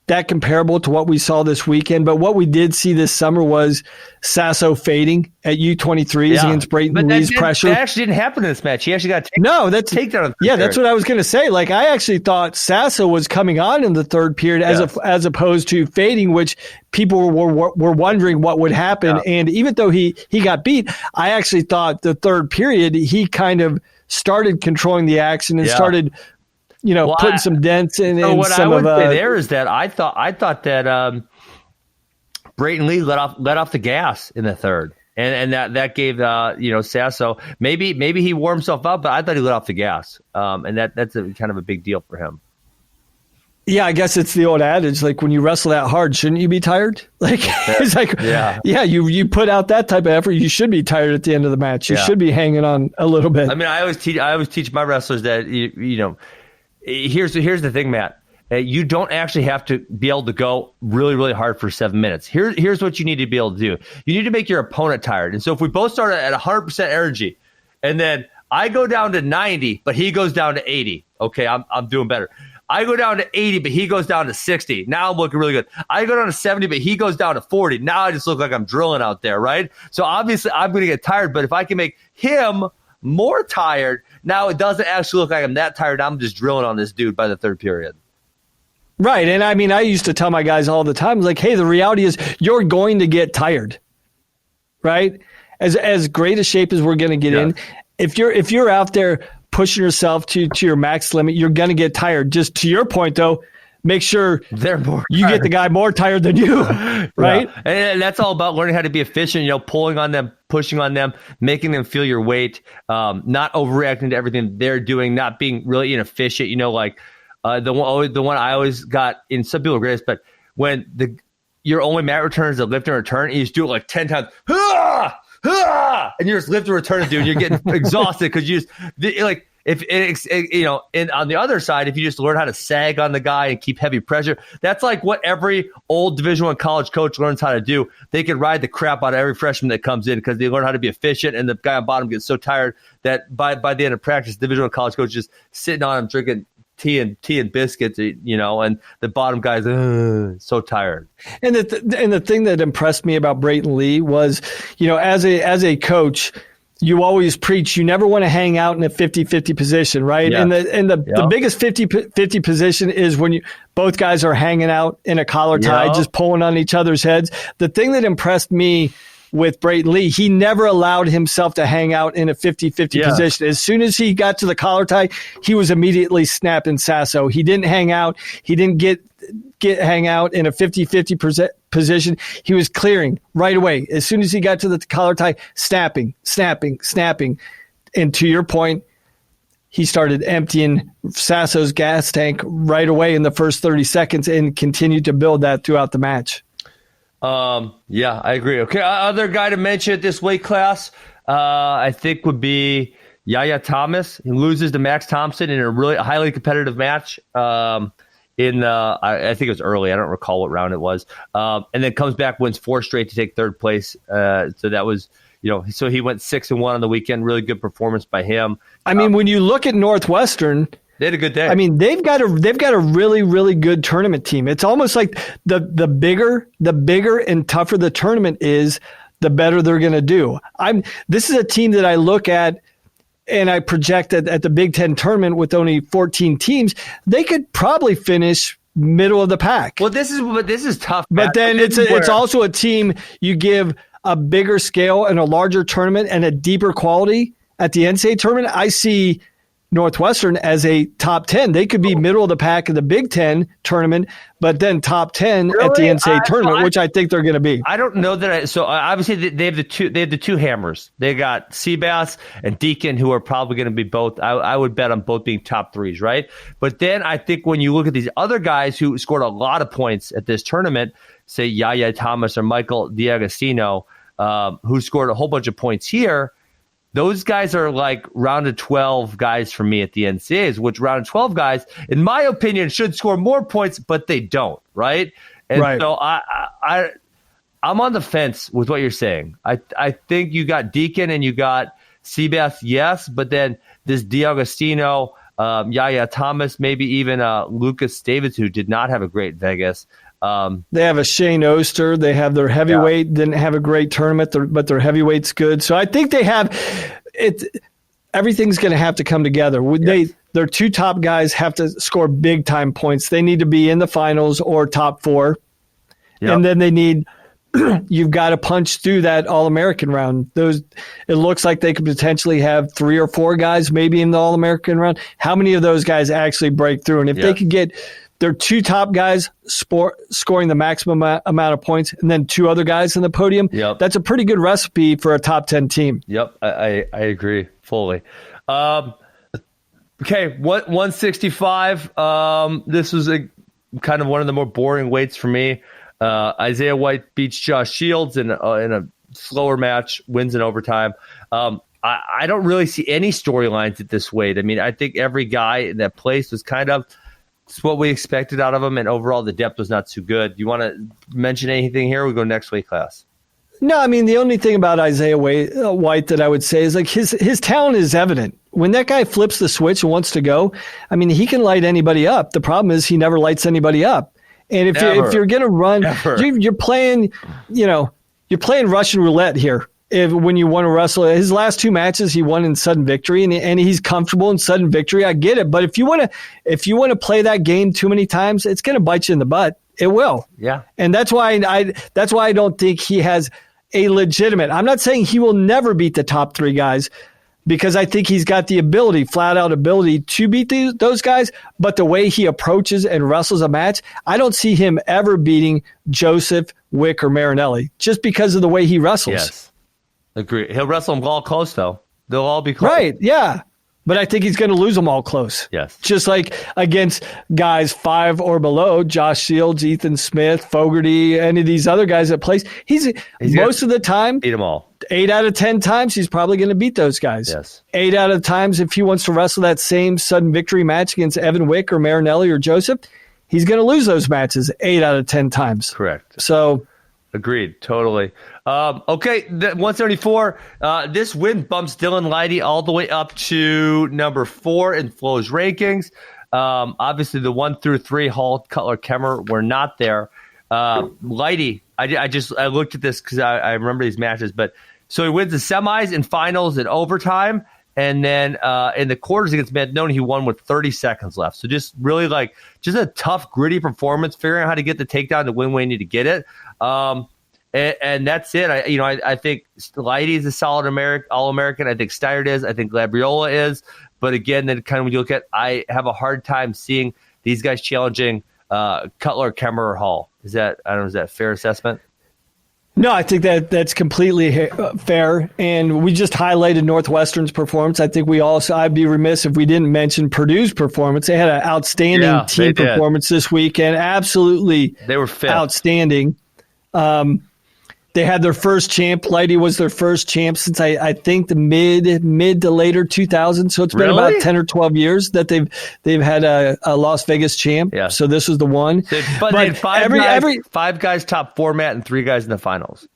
[SPEAKER 2] that comparable to what we saw this weekend, but what we did see this summer was Sasso fading at U23s against Brayton Lee's pressure.
[SPEAKER 1] That actually didn't happen in this match. He actually got takedown.
[SPEAKER 2] That's what I was going to say. Like, I actually thought Sasso was coming on in the third period as opposed to fading, which people were wondering what would happen. Yeah. And even though he got beat, I actually thought the third period he kind of started controlling the action and started putting some dents in.
[SPEAKER 1] So what
[SPEAKER 2] some
[SPEAKER 1] I would say there is that I thought that Brayton Lee let off the gas in the third, and that gave Sasso maybe he wore himself out, but I thought he let off the gas, and that's kind of a big deal for him.
[SPEAKER 2] Yeah, I guess it's the old adage, like when you wrestle that hard, shouldn't you be tired? Like it's like, you put out that type of effort, you should be tired at the end of the match. You should be hanging on a little bit.
[SPEAKER 1] I mean, I always teach my wrestlers that Here's the thing, Matt. You don't actually have to be able to go really, really hard for 7 minutes. Here's what you need to be able to do. You need to make your opponent tired. And so if we both start at 100% energy, and then I go down to 90, but he goes down to 80, okay, I'm doing better. I go down to 80, but he goes down to 60. Now I'm looking really good. I go down to 70, but he goes down to 40. Now I just look like I'm drilling out there, right? So obviously I'm going to get tired, but if I can make him more tired, now it doesn't actually look like I'm that tired. I'm just drilling on this dude by the third period.
[SPEAKER 2] Right. And I mean, I used to tell my guys all the time, like, hey, the reality is you're going to get tired, right? As great a shape as we're going to get in, if you're out there pushing yourself to your max limit, you're going to get tired. Just to your point, though, make sure you get the guy more tired than you, right?
[SPEAKER 1] Yeah. And that's all about learning how to be efficient, pulling on them, pushing on them, making them feel your weight, not overreacting to everything they're doing, not being really inefficient. The one I always got, in some people agree, but when your only mat return is a lift and return, and you just do it like 10 times, and you're just lift and return it, dude, you're getting exhausted because you just and on the other side, if you just learn how to sag on the guy and keep heavy pressure, that's like what every old Division I college coach learns how to do. They can ride the crap out of every freshman that comes in because they learn how to be efficient, and the guy on bottom gets so tired that by the end of practice, Division I college coach just sitting on him drinking tea and biscuits, and the bottom guy's so tired.
[SPEAKER 2] And the thing that impressed me about Brayton Lee was, as a coach, you always preach you never want to hang out in a 50-50 position, right? Yeah. And the biggest 50-50 position is when both guys are hanging out in a collar tie, just pulling on each other's heads. The thing that impressed me with Brayton Lee, he never allowed himself to hang out in a 50-50 position. As soon as he got to the collar tie, he was immediately snapping Sasso. He didn't hang out. He didn't hang out in a 50-50 position. He was clearing right away. As soon as he got to the collar tie, snapping. And to your point, he started emptying Sasso's gas tank right away in the first 30 seconds and continued to build that throughout the match.
[SPEAKER 1] Yeah, I agree. Okay, other guy to mention at this weight class, I think would be Yaya Thomas. He loses to Max Thompson in a really highly competitive match. I think it was early. I don't recall what round it was. And then comes back, wins 4 straight to take third place. So that was, so he went 6-1 on the weekend. Really good performance by him.
[SPEAKER 2] I mean, when you look at Northwestern,
[SPEAKER 1] they had a good day.
[SPEAKER 2] I mean, they've got a really, really good tournament team. It's almost like the bigger and tougher the tournament is, the better they're going to do. This is a team that I look at and I project at the Big Ten tournament with only 14 teams, they could probably finish middle of the pack.
[SPEAKER 1] Well, this is tough.
[SPEAKER 2] But then it's also a team you give a bigger scale and a larger tournament and a deeper quality at the NCAA tournament. I see Northwestern as a top 10. They could be middle of the pack in the Big Ten tournament, but then top 10 at the NCAA tournament, which I think they're going to be.
[SPEAKER 1] I don't know that. So obviously they have the two hammers. They got Seabass and Deacon, who are probably going to be both. I would bet on both being top 3s, right? But then I think when you look at these other guys who scored a lot of points at this tournament, say Yaya Thomas or Michael D'Agostino, who scored a whole bunch of points here, those guys are like round of 12 guys for me at the NCAAs, which round of 12 guys, in my opinion, should score more points, but they don't, right? And so I'm on the fence with what you're saying. I think you got Deacon and you got Seabass, yes, but then this D'Agostino, Yaya Thomas, maybe even Lucas Davids, who did not have a great Vegas.
[SPEAKER 2] They have a Shane Oster. They have their heavyweight. Didn't have a great tournament, but their heavyweight's good. So I think they have it. Everything's going to have to come together. Their 2 top guys have to score big time points. They need to be in the finals or top 4, and then they need. You've got to punch through that All-American round. It looks like they could potentially have 3 or 4 guys maybe in the All-American round. How many of those guys actually break through? And if they could get their 2 top guys scoring the maximum amount of points and then 2 other guys in the podium, that's a pretty good recipe for a top 10 team.
[SPEAKER 1] Yep, I agree fully. Okay, 165. This was kind of one of the more boring weights for me. Isaiah White beats Josh Shields in a slower match, wins in overtime. I don't really see any storylines at this weight. I mean, I think every guy in that place was kind of it's what we expected out of him, and overall the depth was not too good. Do you want to mention anything here? We go next weight class.
[SPEAKER 2] No, I mean, the only thing about Isaiah White that I would say is like his talent is evident. When that guy flips the switch and wants to go, I mean, he can light anybody up. The problem is he never lights anybody up. And if you're going to run, you're playing, you're playing Russian roulette here. When you want to wrestle, his last 2 matches he won in sudden victory, and he's comfortable in sudden victory. I get it, but if you want to play that game too many times, it's going to bite you in the butt. It will.
[SPEAKER 1] Yeah,
[SPEAKER 2] and that's why I don't think he has a legitimate. I'm not saying he will never beat the top 3 guys, because I think he's got the ability, flat out ability, to beat those guys. But the way he approaches and wrestles a match, I don't see him ever beating Joseph, Wick, or Marinelli just because of the way he wrestles.
[SPEAKER 1] Yes. Agree. He'll wrestle them all close, though. They'll all be close.
[SPEAKER 2] Right, yeah. But I think he's going to lose them all close.
[SPEAKER 1] Yes.
[SPEAKER 2] Just like against guys 5 or below, Josh Shields, Ethan Smith, Fogarty, any of these other guys that plays. He's most of the time,
[SPEAKER 1] beat them all.
[SPEAKER 2] 8 out of 10 times, he's probably going to beat those guys.
[SPEAKER 1] Yes.
[SPEAKER 2] 8 out of the times, if he wants to wrestle that same sudden victory match against Evan Wick or Marinelli or Joseph, he's going to lose those matches 8 out of 10 times.
[SPEAKER 1] Correct.
[SPEAKER 2] So...
[SPEAKER 1] Agreed, totally. Okay, 174. This win bumps Dylan Leidy all the way up to number 4 in Flo's rankings. Obviously, the 1 through 3, Hall, Cutler, Kemmer were not there. Leidy, I looked at this because I remember these matches, but so he wins the semis and finals and overtime, and then in the quarters against Manone, he won with 30 seconds left. So just really just a tough, gritty performance, figuring out how to get the takedown to win when you need to get it. And that's it. I think Leidy is a solid All-American. I think Steyer is. I think Labriola is. But again, then kind of when you look at, I have a hard time seeing these guys challenging Cutler, Kemmer, or Hall. Is that a fair assessment?
[SPEAKER 2] No, I think that's completely fair. And we just highlighted Northwestern's performance. I think I'd be remiss if we didn't mention Purdue's performance. They had an outstanding team performance this weekend. Absolutely.
[SPEAKER 1] They were fit.
[SPEAKER 2] Outstanding. They had their first champ. Leidy was their first champ since I think the mid to later 2000s. So it's been about 10 or 12 years that they've had a Las Vegas champ.
[SPEAKER 1] Yeah.
[SPEAKER 2] So this was the one.
[SPEAKER 1] But they had five guys top format and 3 guys in the finals.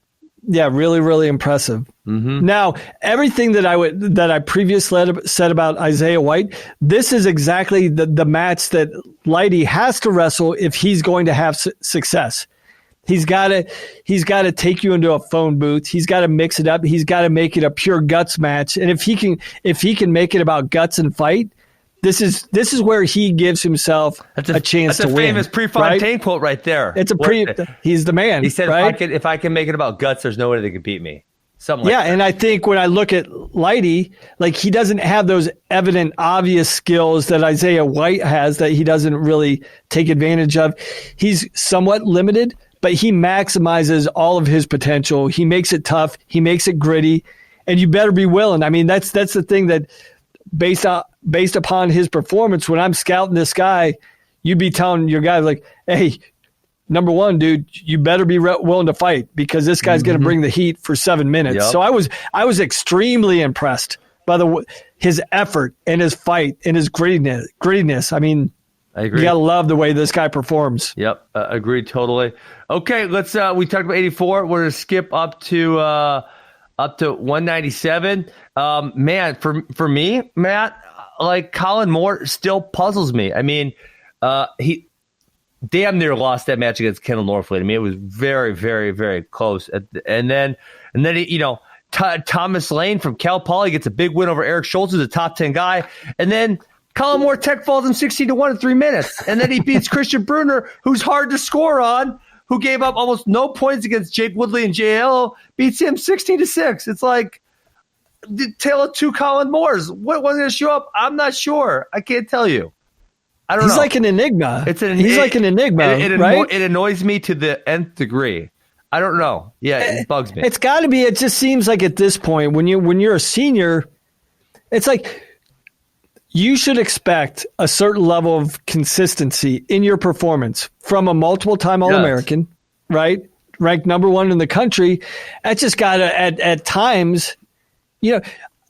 [SPEAKER 2] Yeah, really, really impressive.
[SPEAKER 1] Mm-hmm.
[SPEAKER 2] Now, everything that I previously said about Isaiah White, this is exactly the match that Leidy has to wrestle if he's going to have success. He's got to take you into a phone booth. He's got to mix it up. He's got to make it a pure guts match. And if he can make it about guts and fight, this is where he gives himself a chance to win.
[SPEAKER 1] That's a famous Prefontaine quote right there.
[SPEAKER 2] He's the man.
[SPEAKER 1] He said,
[SPEAKER 2] right?
[SPEAKER 1] if I can make it about guts, there's no way they can beat me. Something like that.
[SPEAKER 2] And I think when I look at Leidy, like he doesn't have those evident, obvious skills that Isaiah White has that he doesn't really take advantage of. He's somewhat limited, but he maximizes all of his potential. He makes it tough. He makes it gritty, and you better be willing. I mean, that's the thing that based upon his performance, when I'm scouting this guy, you'd be telling your guy like, hey, number one, dude, you better be willing to fight because this guy's going to bring the heat for 7 minutes.
[SPEAKER 1] Yep.
[SPEAKER 2] So I was extremely impressed by his effort and his fight and his grittiness. I mean,
[SPEAKER 1] I agree.
[SPEAKER 2] You got to love the way this guy performs.
[SPEAKER 1] Yep, agreed totally. Okay, let's. We talked about 84. We're gonna skip up to 197. Man, for me, Matt, like Colin Moore still puzzles me. I mean, he damn near lost that match against Kendall Norfleet. I mean, it was very, very, very close. And then he, Thomas Lane from Cal Poly gets a big win over Eric Schultz, who's a top 10 guy, and then Colin Moore tech falls him 16-1 in 3 minutes. And then he beats Christian Bruner, who's hard to score on, who gave up almost no points against Jake Woodley and JL, beats him 16-6. It's like the tale of 2 Colin Moores. What was going to show up? I'm not sure. I can't tell you. I don't know.
[SPEAKER 2] He's like an enigma.
[SPEAKER 1] He's
[SPEAKER 2] like an enigma, right?
[SPEAKER 1] It annoys me to the nth degree. I don't know. Yeah, it bugs me.
[SPEAKER 2] It's got to be. It just seems like at this point, when you're a senior, it's like you should expect a certain level of consistency in your performance from a multiple-time All-American, right? Ranked number 1 in the country. That's just got to, at times,
[SPEAKER 1] Yeah,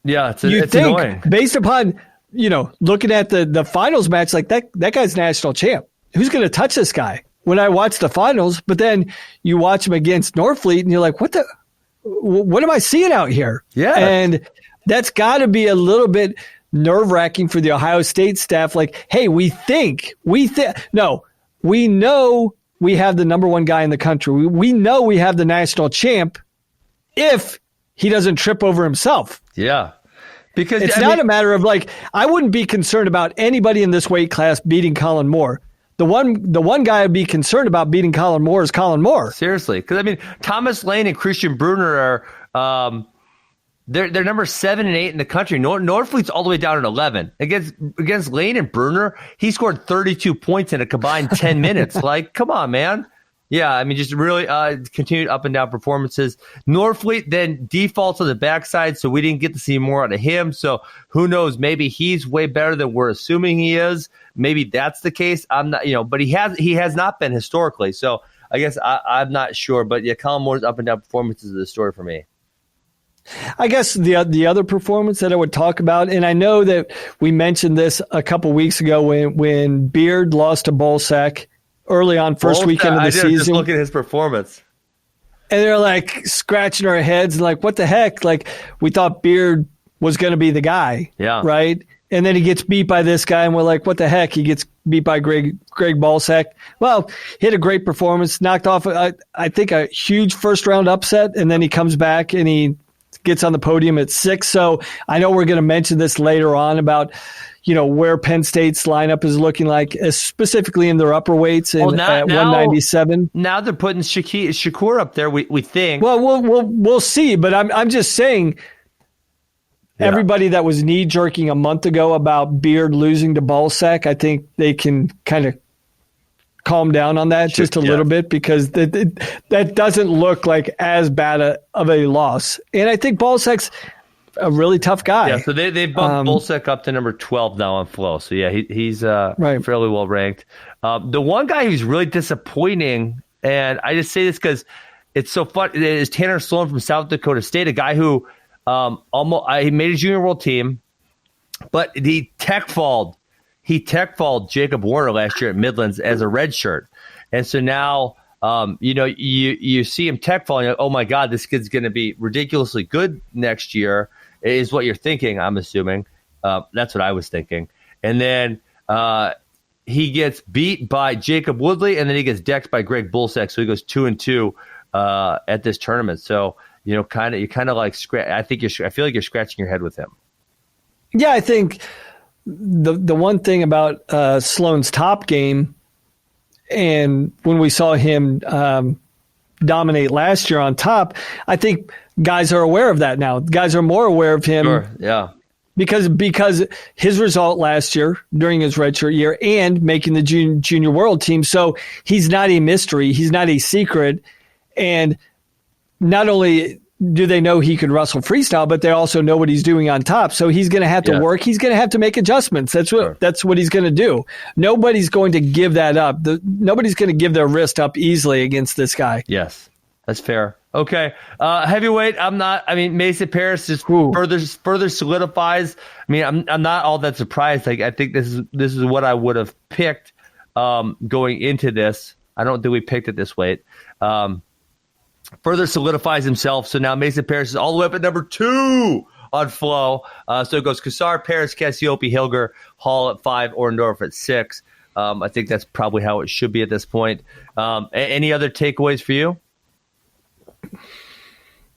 [SPEAKER 1] it's annoying.
[SPEAKER 2] Based upon, looking at the finals match, like that guy's national champ. Who's going to touch this guy? When I watch the finals, but then you watch him against Norfleet, and you're like, what am I seeing out here?
[SPEAKER 1] Yeah.
[SPEAKER 2] And that's got to be a little bit nerve-wracking for the Ohio State staff. Like, hey, we know we have the number 1 guy in the country. We know we have the national champ if he doesn't trip over himself.
[SPEAKER 1] Yeah. Because
[SPEAKER 2] it's not a matter of like, I wouldn't be concerned about anybody in this weight class beating Colin Moore. The one guy I'd be concerned about beating Colin Moore is Colin Moore.
[SPEAKER 1] Seriously. Because, I mean, Thomas Lane and Christian Bruner are they're number 7 and 8 in the country. Norfleet's all the way down at 11. Against Lane and Bruner, he scored 32 points in a combined 10 minutes. Like, come on, man. Yeah, I mean, just really continued up and down performances. Norfleet then defaults on the backside, so we didn't get to see more out of him. So who knows? Maybe he's way better than we're assuming he is. Maybe that's the case. I'm not, but he has not been historically. So I guess I'm not sure. But yeah, Colin Moore's up and down performances are the story for me.
[SPEAKER 2] I guess the other performance that I would talk about, and I know that we mentioned this a couple weeks ago when Beard lost to Bolsack early on, first weekend of the season.
[SPEAKER 1] Just look at his performance.
[SPEAKER 2] And they're like scratching our heads like, what the heck? Like, we thought Beard was going to be the guy.
[SPEAKER 1] Yeah.
[SPEAKER 2] Right? And then he gets beat by this guy, and we're like, what the heck? He gets beat by Greg Bolsack. Well, he had a great performance, knocked off, I think, a huge first-round upset, and then he comes back and he gets on the podium at 6. So I know we're going to mention this later on about, where Penn State's lineup is looking like, specifically in their upper weights at 197.
[SPEAKER 1] Now they're putting Shakur up there, we think.
[SPEAKER 2] Well, we'll see, but I'm just saying everybody that was knee-jerking a month ago about Beard losing to Bolsack, I think they can kind of calm down on that just a little bit, because that doesn't look like as bad of a loss. And I think Balsec's a really tough guy.
[SPEAKER 1] Yeah, so they bumped Bolsec up to number 12 now on Flow. So yeah, he's
[SPEAKER 2] right.
[SPEAKER 1] fairly well ranked. The one guy who's really disappointing, and I just say this because it's so fun, is Tanner Sloan from South Dakota State, a guy who he made a junior world team, but he tech-falled Jacob Warner last year at Midlands as a redshirt. And so now, you see him tech-fall, and you're like, oh my God, this kid's going to be ridiculously good next year, is what you're thinking, I'm assuming. That's what I was thinking. And then he gets beat by Jacob Woodley, and then he gets decked by Greg Bulsek. So he goes 2-2 at this tournament. So, you kind of like I feel like you're scratching your head with him.
[SPEAKER 2] Yeah, I think the one thing about Sloan's top game, and when we saw him dominate last year on top, I think guys are aware of that now. Guys are more aware of him.
[SPEAKER 1] Sure, yeah.
[SPEAKER 2] Because his result last year during his redshirt year and making the junior world team. So he's not a mystery. He's not a secret. And not only do they know he can wrestle freestyle, but they also know what he's doing on top. So he's going to have to work. He's going to have to make adjustments. That's what he's going to do. Nobody's going to give that up. Nobody's going to give their wrist up easily against this guy.
[SPEAKER 1] Yes, that's fair. Okay. Heavyweight, Mason Paris just further solidifies. I'm not all that surprised. Like, I think this is what I would have picked going into this. I don't think we picked it this weight. Further solidifies himself. So now Mason Paris is all the way up at number 2 on Flow. So it goes Kassar, Paris, Cassiope, Hilger, Hall at 5, Orndorff at 6. I think that's probably how it should be at this point. Any other takeaways for you?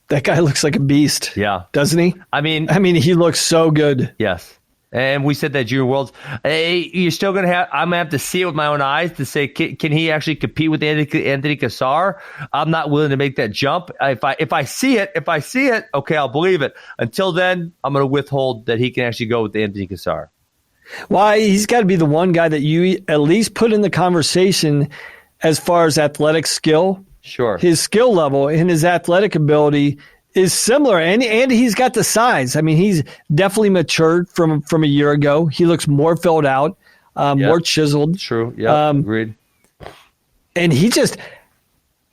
[SPEAKER 2] That guy looks like a beast.
[SPEAKER 1] Yeah.
[SPEAKER 2] Doesn't he?
[SPEAKER 1] I mean,
[SPEAKER 2] he looks so good.
[SPEAKER 1] Yes. And we said that Junior Worlds, you're still going to have, I'm going to have to see it with my own eyes to say, can he actually compete with Anthony Kassar? I'm not willing to make that jump. If I see it, okay, I'll believe it. Until then, I'm going to withhold that he can actually go with Anthony Kassar.
[SPEAKER 2] Why? He's got to be the one guy that you at least put in the conversation as far as athletic skill.
[SPEAKER 1] Sure.
[SPEAKER 2] His skill level and his athletic ability is similar, and he's got the size. He's definitely matured from a year ago. He looks more filled out, more chiseled.
[SPEAKER 1] True. Yeah. Agreed.
[SPEAKER 2] And he just,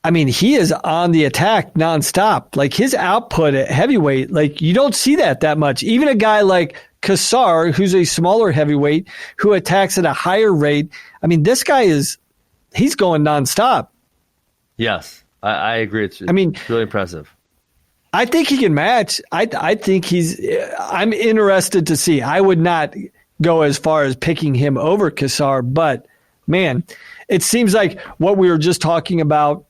[SPEAKER 2] he is on the attack nonstop. Like, his output at heavyweight, like, you don't see that much. Even a guy like Kassar, who's a smaller heavyweight, who attacks at a higher rate. This guy he's going nonstop.
[SPEAKER 1] Yes, I agree. It's really impressive.
[SPEAKER 2] I think he can match. I think I'm interested to see. I would not go as far as picking him over Kassar, but man, it seems like what we were just talking about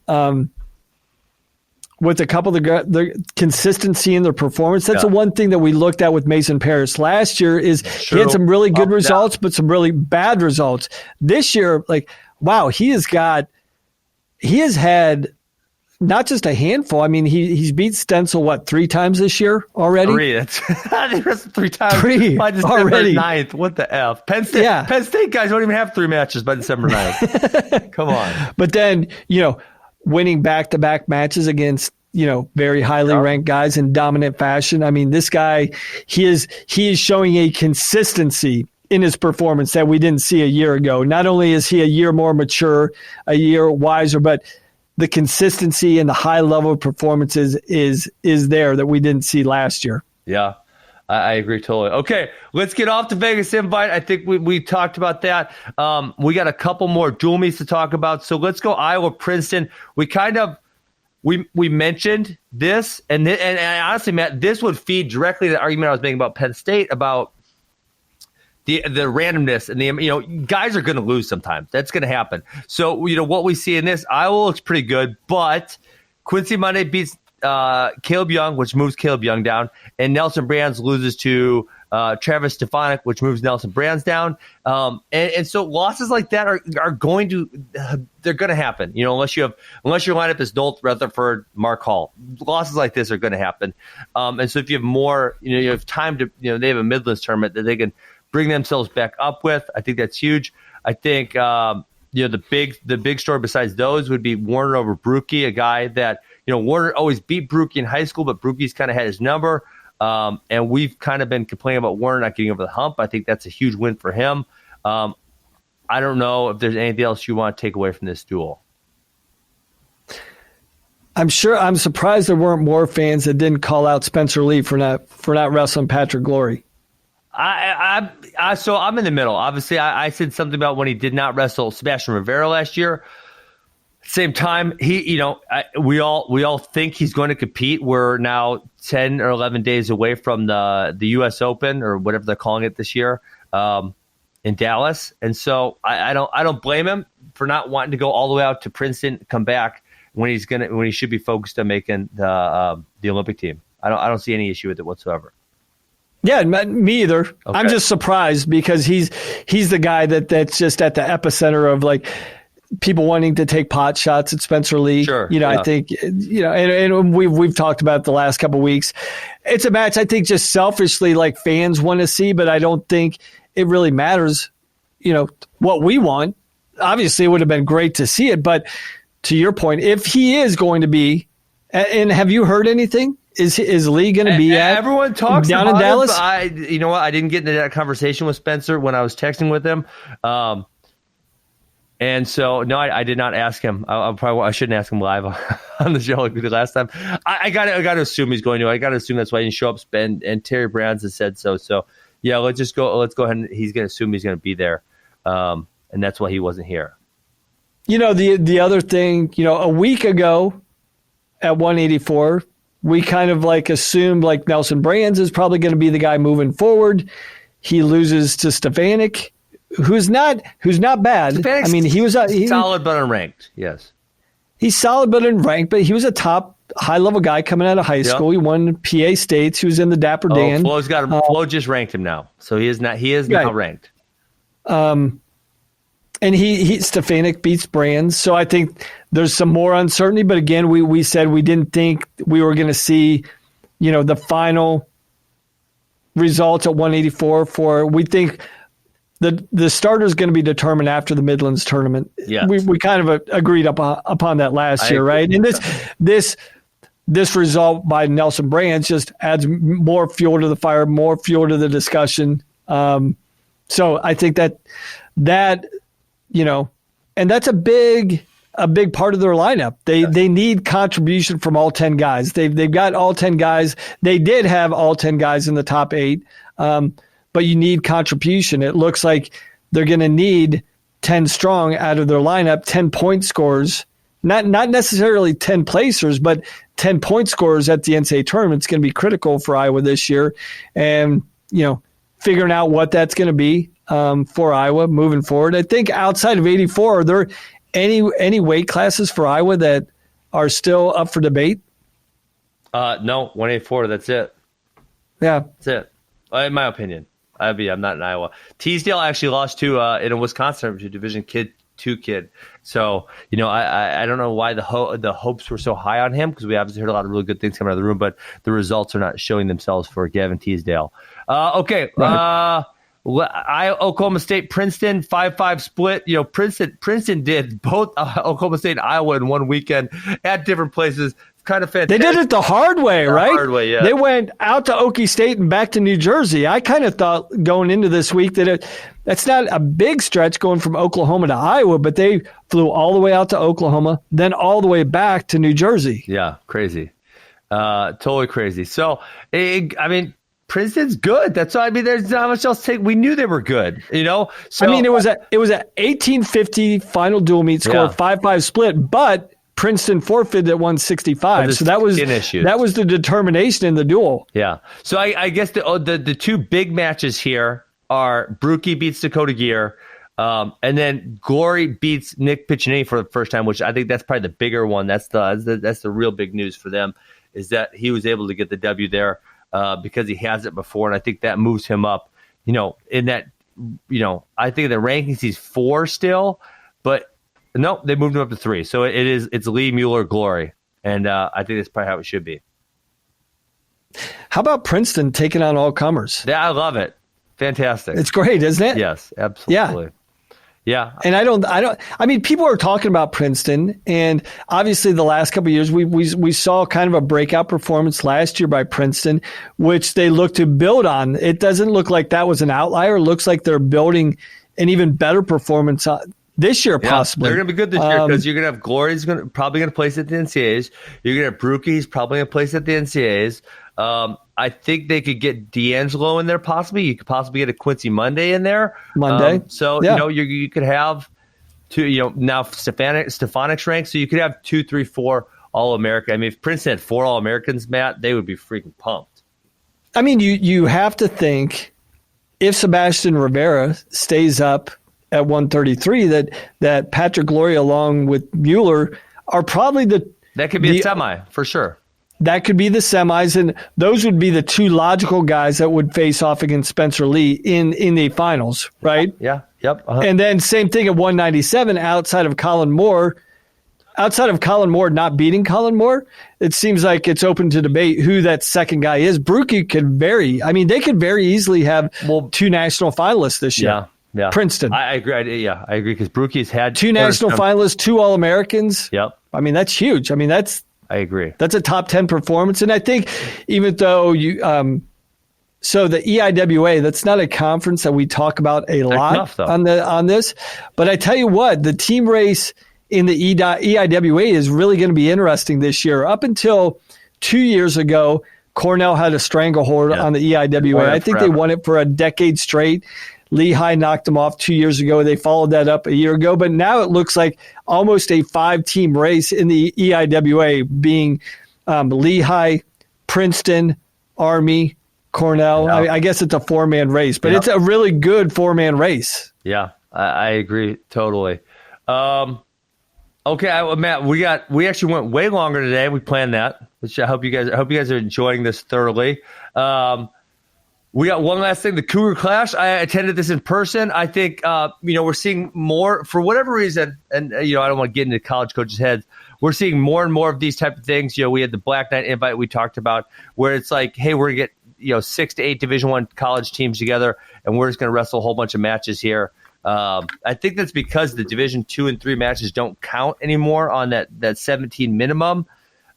[SPEAKER 2] with a couple of the consistency in their performance. That's the one thing that we looked at with Mason Paris last year is he had some really good results, but some really bad results. This year, like, wow, he has had not just a handful. He's beat Stencil, 3 times this year already? 3.
[SPEAKER 1] That's 3 times.
[SPEAKER 2] 3
[SPEAKER 1] by December
[SPEAKER 2] already.
[SPEAKER 1] 9th. What the F? Penn State guys don't even have 3 matches by December 9th. Come on.
[SPEAKER 2] But then, winning back-to-back matches against, very highly ranked guys in dominant fashion. This guy, he is showing a consistency in his performance that we didn't see a year ago. Not only is he a year more mature, a year wiser, but the consistency and the high level of performances is there that we didn't see last year.
[SPEAKER 1] Yeah, I agree totally. Okay, let's get off the Vegas Invite. I think we talked about that. We got a couple more dual meets to talk about. So let's go Iowa Princeton. We mentioned this, and honestly, Matt, this would feed directly the argument I was making about Penn State about the randomness and guys are going to lose sometimes. That's going to happen. So, what we see in this, Iowa looks pretty good, but Quincy Monday beats Caleb Young, which moves Caleb Young down, and Nelson Brands loses to Travis Stefanik, which moves Nelson Brands down. And so losses like that are going to happen. Unless your lineup is Nolt, Rutherford, Mark Hall, losses like this are going to happen. And so if you have more, you have time to, they have a Midlands tournament that they can bring themselves back up with. I think that's huge. I think the big story besides those would be Warner over Brookie, a guy that, Warner always beat Brookie in high school, but Brookie's kind of had his number. And we've kind of been complaining about Warner not getting over the hump. I think that's a huge win for him. I don't know if there's anything else you want to take away from this duel.
[SPEAKER 2] I'm surprised there weren't more fans that didn't call out Spencer Lee for not wrestling Patrick Glory.
[SPEAKER 1] So I'm in the middle. Obviously, I said something about when he did not wrestle Sebastian Rivera last year. Same time, we all think he's going to compete. We're now 10 or 11 days away from the U.S. Open or whatever they're calling it this year in Dallas, and so I don't blame him for not wanting to go all the way out to Princeton, come back when he should be focused on making the Olympic team. I don't see any issue with it whatsoever.
[SPEAKER 2] Yeah, me either. Okay. I'm just surprised because he's the guy that's just at the epicenter of like people wanting to take pot shots at Spencer Lee.
[SPEAKER 1] Sure.
[SPEAKER 2] I think, and we've talked about it the last couple of weeks. It's a match I think just selfishly like fans want to see, but I don't think it really matters, what we want. Obviously, it would have been great to see it, but to your point, if he is going to be, and have you heard anything? Is Lee going to be at
[SPEAKER 1] everyone talks
[SPEAKER 2] down in Dallas?
[SPEAKER 1] I didn't get into that conversation with Spencer when I was texting with him. And so, no, I did not ask him. I shouldn't ask him live on the show like we did last time. I got to assume he's going to. I got to assume that's why he didn't show up. And Terry Brands has said so. So, yeah, let's go ahead and he's going to assume he's going to be there. And that's why he wasn't here.
[SPEAKER 2] The other thing, a week ago at 184, we kind of like assumed like Nelson Brands is probably going to be the guy moving forward. He loses to Stefanik, who's not bad.
[SPEAKER 1] Stefanik's
[SPEAKER 2] he was
[SPEAKER 1] solid but unranked. Yes,
[SPEAKER 2] he's solid but unranked. But he was a top high level guy coming out of high school. He won PA States. He was in the Dapper Dan.
[SPEAKER 1] Flo's got him. Flo just ranked him now, so he is not. He is now ranked.
[SPEAKER 2] And he Stefanik beats Brands, so I think there's some more uncertainty. But again, we said we didn't think we were going to see, the final results at 184. We think the starter is going to be determined after the Midlands tournament.
[SPEAKER 1] Yeah,
[SPEAKER 2] we kind of agreed upon that last year, right? And this result by Nelson Brands just adds more fuel to the fire, more fuel to the discussion. So I think that. And that's a big part of their lineup. They need contribution from all 10 guys. They've got all 10 guys. They did have all 10 guys in the top 8, but you need contribution. It looks like they're going to need 10 strong out of their lineup, 10 point scorers, not necessarily 10 placers, but 10 point scorers at the NCAA tournament is going to be critical for Iowa this year. And, figuring out what that's going to be. For Iowa moving forward. I think outside of 84, are there any weight classes for Iowa that are still up for debate?
[SPEAKER 1] No, 184. That's it.
[SPEAKER 2] Yeah,
[SPEAKER 1] that's it. In my opinion, I'm not in Iowa. Teasdale actually lost to in a Wisconsin Division 2 kid. So I don't know why the hopes were so high on him because we obviously heard a lot of really good things coming out of the room, but the results are not showing themselves for Gavin Teasdale. Okay. Right. Oklahoma State, Princeton, 5-5 split. Princeton did both Oklahoma State and Iowa in one weekend at different places. Kind of fantastic.
[SPEAKER 2] They did it the hard way, right?
[SPEAKER 1] Hard way, yeah.
[SPEAKER 2] They went out to Okie State and back to New Jersey. I kind of thought going into this week that that's not a big stretch going from Oklahoma to Iowa, but they flew all the way out to Oklahoma, then all the way back to New Jersey.
[SPEAKER 1] Yeah, crazy. Totally crazy. So, Princeton's good. That's all. There's not much else to take. We knew they were good, So
[SPEAKER 2] it was a 1850 final dual meet score, 5-5 split, but Princeton forfeited at 165. So that was the determination in the duel.
[SPEAKER 1] Yeah. So I guess the two big matches here are Brookie beats Dakota Gear, and then Glory beats Nick Piccinini for the first time, which I think that's probably the bigger one. That's the real big news for them is that he was able to get the W there. Because he has it before, and I think that moves him up. In that, I think in the rankings he's 4 still, but no, they moved him up to 3. So it's Lee, Mueller, Glory, and I think that's probably how it should be.
[SPEAKER 2] How about Princeton taking on all comers?
[SPEAKER 1] Yeah, I love it. Fantastic.
[SPEAKER 2] It's great, isn't it?
[SPEAKER 1] Yes, absolutely. Yeah.
[SPEAKER 2] And I mean, people are talking about Princeton, and obviously the last couple of years, we saw kind of a breakout performance last year by Princeton, which they look to build on. It doesn't look like that was an outlier. It looks like they're building an even better performance this year, possibly.
[SPEAKER 1] They're going to be good this year because you're going to have Glory's probably going to place at the NCAAs. You're going to have Brookie, probably going to place at the NCAAs. I think they could get D'Angelo in there possibly. You could possibly get a Quincy Monday in there. You could have two, now Stefanik's ranked, so you could have 2, 3, 4 All-American. I mean, if Princeton had 4 All-Americans, Matt, they would be freaking pumped.
[SPEAKER 2] I mean, you have to think if Sebastian Rivera stays up at 133, that Patrick Glory along with Mueller are probably
[SPEAKER 1] that could be a semi for sure.
[SPEAKER 2] That could be the semis, and those would be the 2 logical guys that would face off against Spencer Lee in the finals, right?
[SPEAKER 1] Yeah. Yep.
[SPEAKER 2] And then same thing at 197 outside of Colin Moore not beating Colin Moore, it seems like it's open to debate who that second guy is. Brookie could vary. I mean, they could very easily have 2 national finalists this year.
[SPEAKER 1] Yeah.
[SPEAKER 2] Princeton.
[SPEAKER 1] I agree. I agree because Brookie's had
[SPEAKER 2] 2 national finalists, 2 All-Americans.
[SPEAKER 1] Yep.
[SPEAKER 2] I mean, that's huge. I mean,
[SPEAKER 1] I agree.
[SPEAKER 2] That's a top 10 performance. And I think even though so the EIWA, that's not a conference that we talk about a lot on this. But I tell you what, the team race in the EIWA is really going to be interesting this year. Up until 2 years ago, Cornell had a stranglehold on the EIWA. I think they won it for a decade straight. Lehigh knocked them off 2 years ago. They followed that up a year ago. But now it looks like almost a 5-team race in the EIWA, being Lehigh, Princeton, Army, Cornell. I guess it's a 4-man race, but it's a really good 4-man race.
[SPEAKER 1] Yeah, I agree totally. Okay, Matt, we actually went way longer today. We planned that, which I hope you guys are enjoying this thoroughly. We got one last thing, the Cougar Clash. I attended this in person. I think, we're seeing more, for whatever reason, and, I don't want to get into college coaches' heads, we're seeing more and more of these type of things. We had the Black Knight invite we talked about, where it's like, hey, we're going to get, 6 to 8 Division I college teams together, and we're just going to wrestle a whole bunch of matches here. I think that's because the Division II and III matches don't count anymore on that 17 minimum.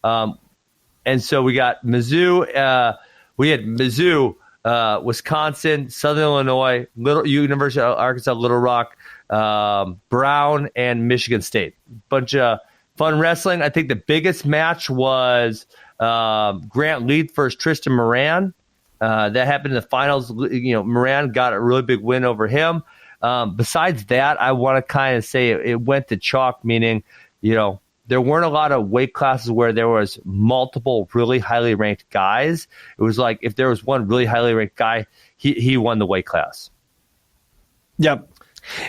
[SPEAKER 1] And so we got Mizzou. We had Mizzou, Wisconsin, Southern Illinois, University of Arkansas, Little Rock, Brown, and Michigan State. Bunch of fun wrestling. I think the biggest match was Grant Leith versus Tristan Moran. That happened in the finals. Moran got a really big win over him. Besides that, I want to kind of say it went to chalk, meaning, there weren't a lot of weight classes where there was multiple really highly ranked guys. It was like if there was one really highly ranked guy, he won the weight class.
[SPEAKER 2] Yep.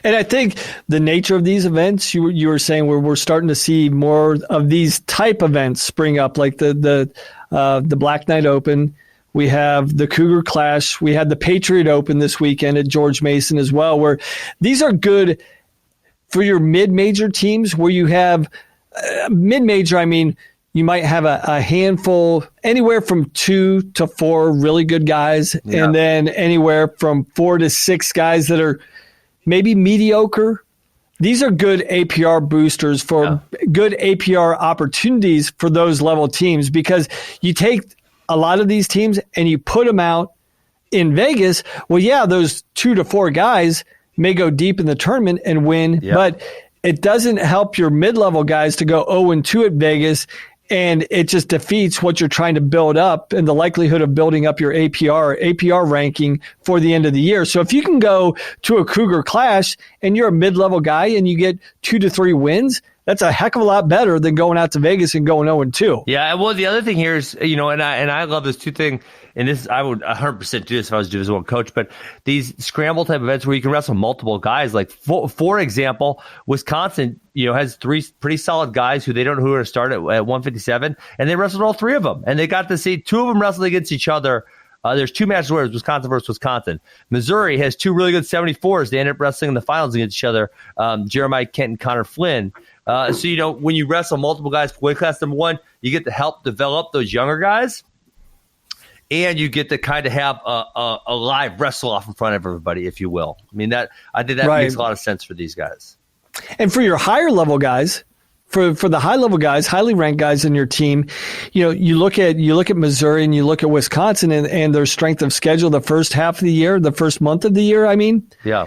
[SPEAKER 2] And I think the nature of these events, you were saying we're starting to see more of these type events spring up, like the Black Knight Open. We have the Cougar Clash. We had the Patriot Open this weekend at George Mason as well, where these are good for your mid-major teams where you have mid-major. I mean, you might have a handful, anywhere from 2 to 4 really good guys, and then anywhere from 4 to 6 guys that are maybe mediocre. These are good APR boosters for good APR opportunities for those level teams, because you take a lot of these teams and you put them out in Vegas. Well, those 2 to 4 guys may go deep in the tournament and win, but it doesn't help your mid-level guys to go 0-2 at Vegas, and it just defeats what you're trying to build up and the likelihood of building up your APR ranking for the end of the year. So if you can go to a Cougar Clash and you're a mid-level guy and you get 2 to 3 wins, that's a heck of a lot better than going out to Vegas and going 0-2.
[SPEAKER 1] Yeah, well, the other thing here is, and I love this two thing, and this I would 100% do this if I was a Division I coach, but these scramble type events where you can wrestle multiple guys, like for example, Wisconsin, has 3 pretty solid guys who they don't know who are going to start at 157, and they wrestled all 3 of them, and they got to see 2 of them wrestle against each other. There's 2 matches where it's Wisconsin versus Wisconsin. Missouri has 2 really good 74s. They end up wrestling in the finals against each other, Jeremiah Kent and Connor Flynn. So, when you wrestle multiple guys for weight class number 1, you get to help develop those younger guys. and you get to kind of have a live wrestle off in front of everybody, if you will. I mean, I think that makes a lot of sense for these guys.
[SPEAKER 2] And for your higher level guys, for the high level guys, highly ranked guys in your team, you look at Missouri and you look at Wisconsin and their strength of schedule the first half of the year, the first month of the year. I mean,
[SPEAKER 1] yeah,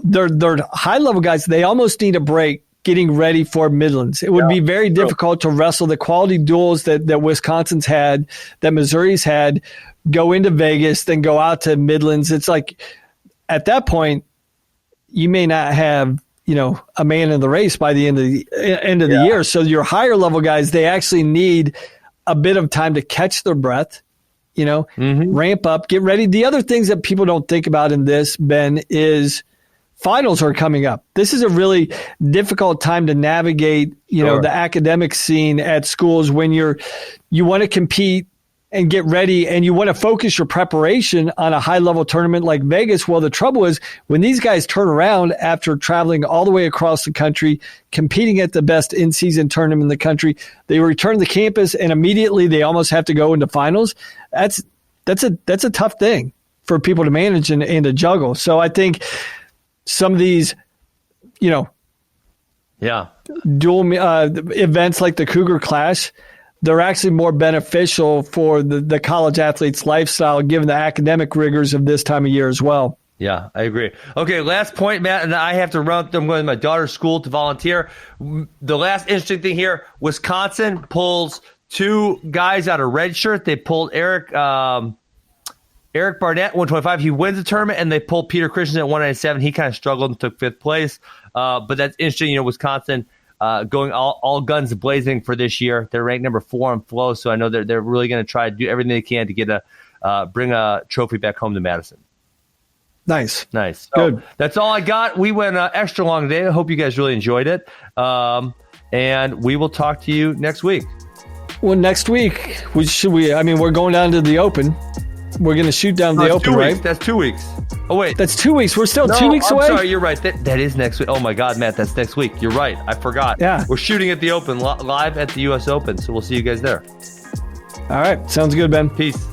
[SPEAKER 2] they're high level guys. They almost need a break getting ready for Midlands. It would be very difficult to wrestle the quality duels that Wisconsin's had, that Missouri's had, go into Vegas, then go out to Midlands. It's like at that point, you may not have a man in the race by the end of the year. So your higher level guys, they actually need a bit of time to catch their breath, ramp up, get ready. The other things that people don't think about in this, Ben, is finals are coming up. This is a really difficult time to navigate, the academic scene at schools when you want to compete and get ready, and you want to focus your preparation on a high-level tournament like Vegas. Well, the trouble is when these guys turn around after traveling all the way across the country, competing at the best in-season tournament in the country, they return to campus and immediately they almost have to go into finals. That's a tough thing for people to manage and to juggle. So I think some of these, dual events like the Cougar Clash, they're actually more beneficial for the college athlete's lifestyle, given the academic rigors of this time of year as well.
[SPEAKER 1] Yeah, I agree. Okay, last point, Matt, and I have to run. I'm going to my daughter's school to volunteer. The last interesting thing here, Wisconsin pulls two guys out of redshirt. They pulled Eric Barnett, 125. He wins the tournament, and they pulled Peter Christensen at 197. He kind of struggled and took fifth place. But that's interesting. Wisconsin going all guns blazing for this year. They're ranked number 4 on Flow, so I know they're really going to try to do everything they can to get bring a trophy back home to Madison.
[SPEAKER 2] Nice.
[SPEAKER 1] So
[SPEAKER 2] good.
[SPEAKER 1] That's all I got. We went extra long today. I hope you guys really enjoyed it. And we will talk to you next week.
[SPEAKER 2] Well, next week, we're going down to the Open. We're going to shoot down the Open, right?
[SPEAKER 1] That's 2 weeks. Oh, wait.
[SPEAKER 2] That's 2 weeks. We're still 2 weeks away?
[SPEAKER 1] I'm sorry. You're right. That is next week. Oh, my God, Matt. That's next week. You're right. I forgot.
[SPEAKER 2] Yeah.
[SPEAKER 1] We're shooting at the Open, live at the U.S. Open. So we'll see you guys there.
[SPEAKER 2] All right. Sounds good, Ben.
[SPEAKER 1] Peace.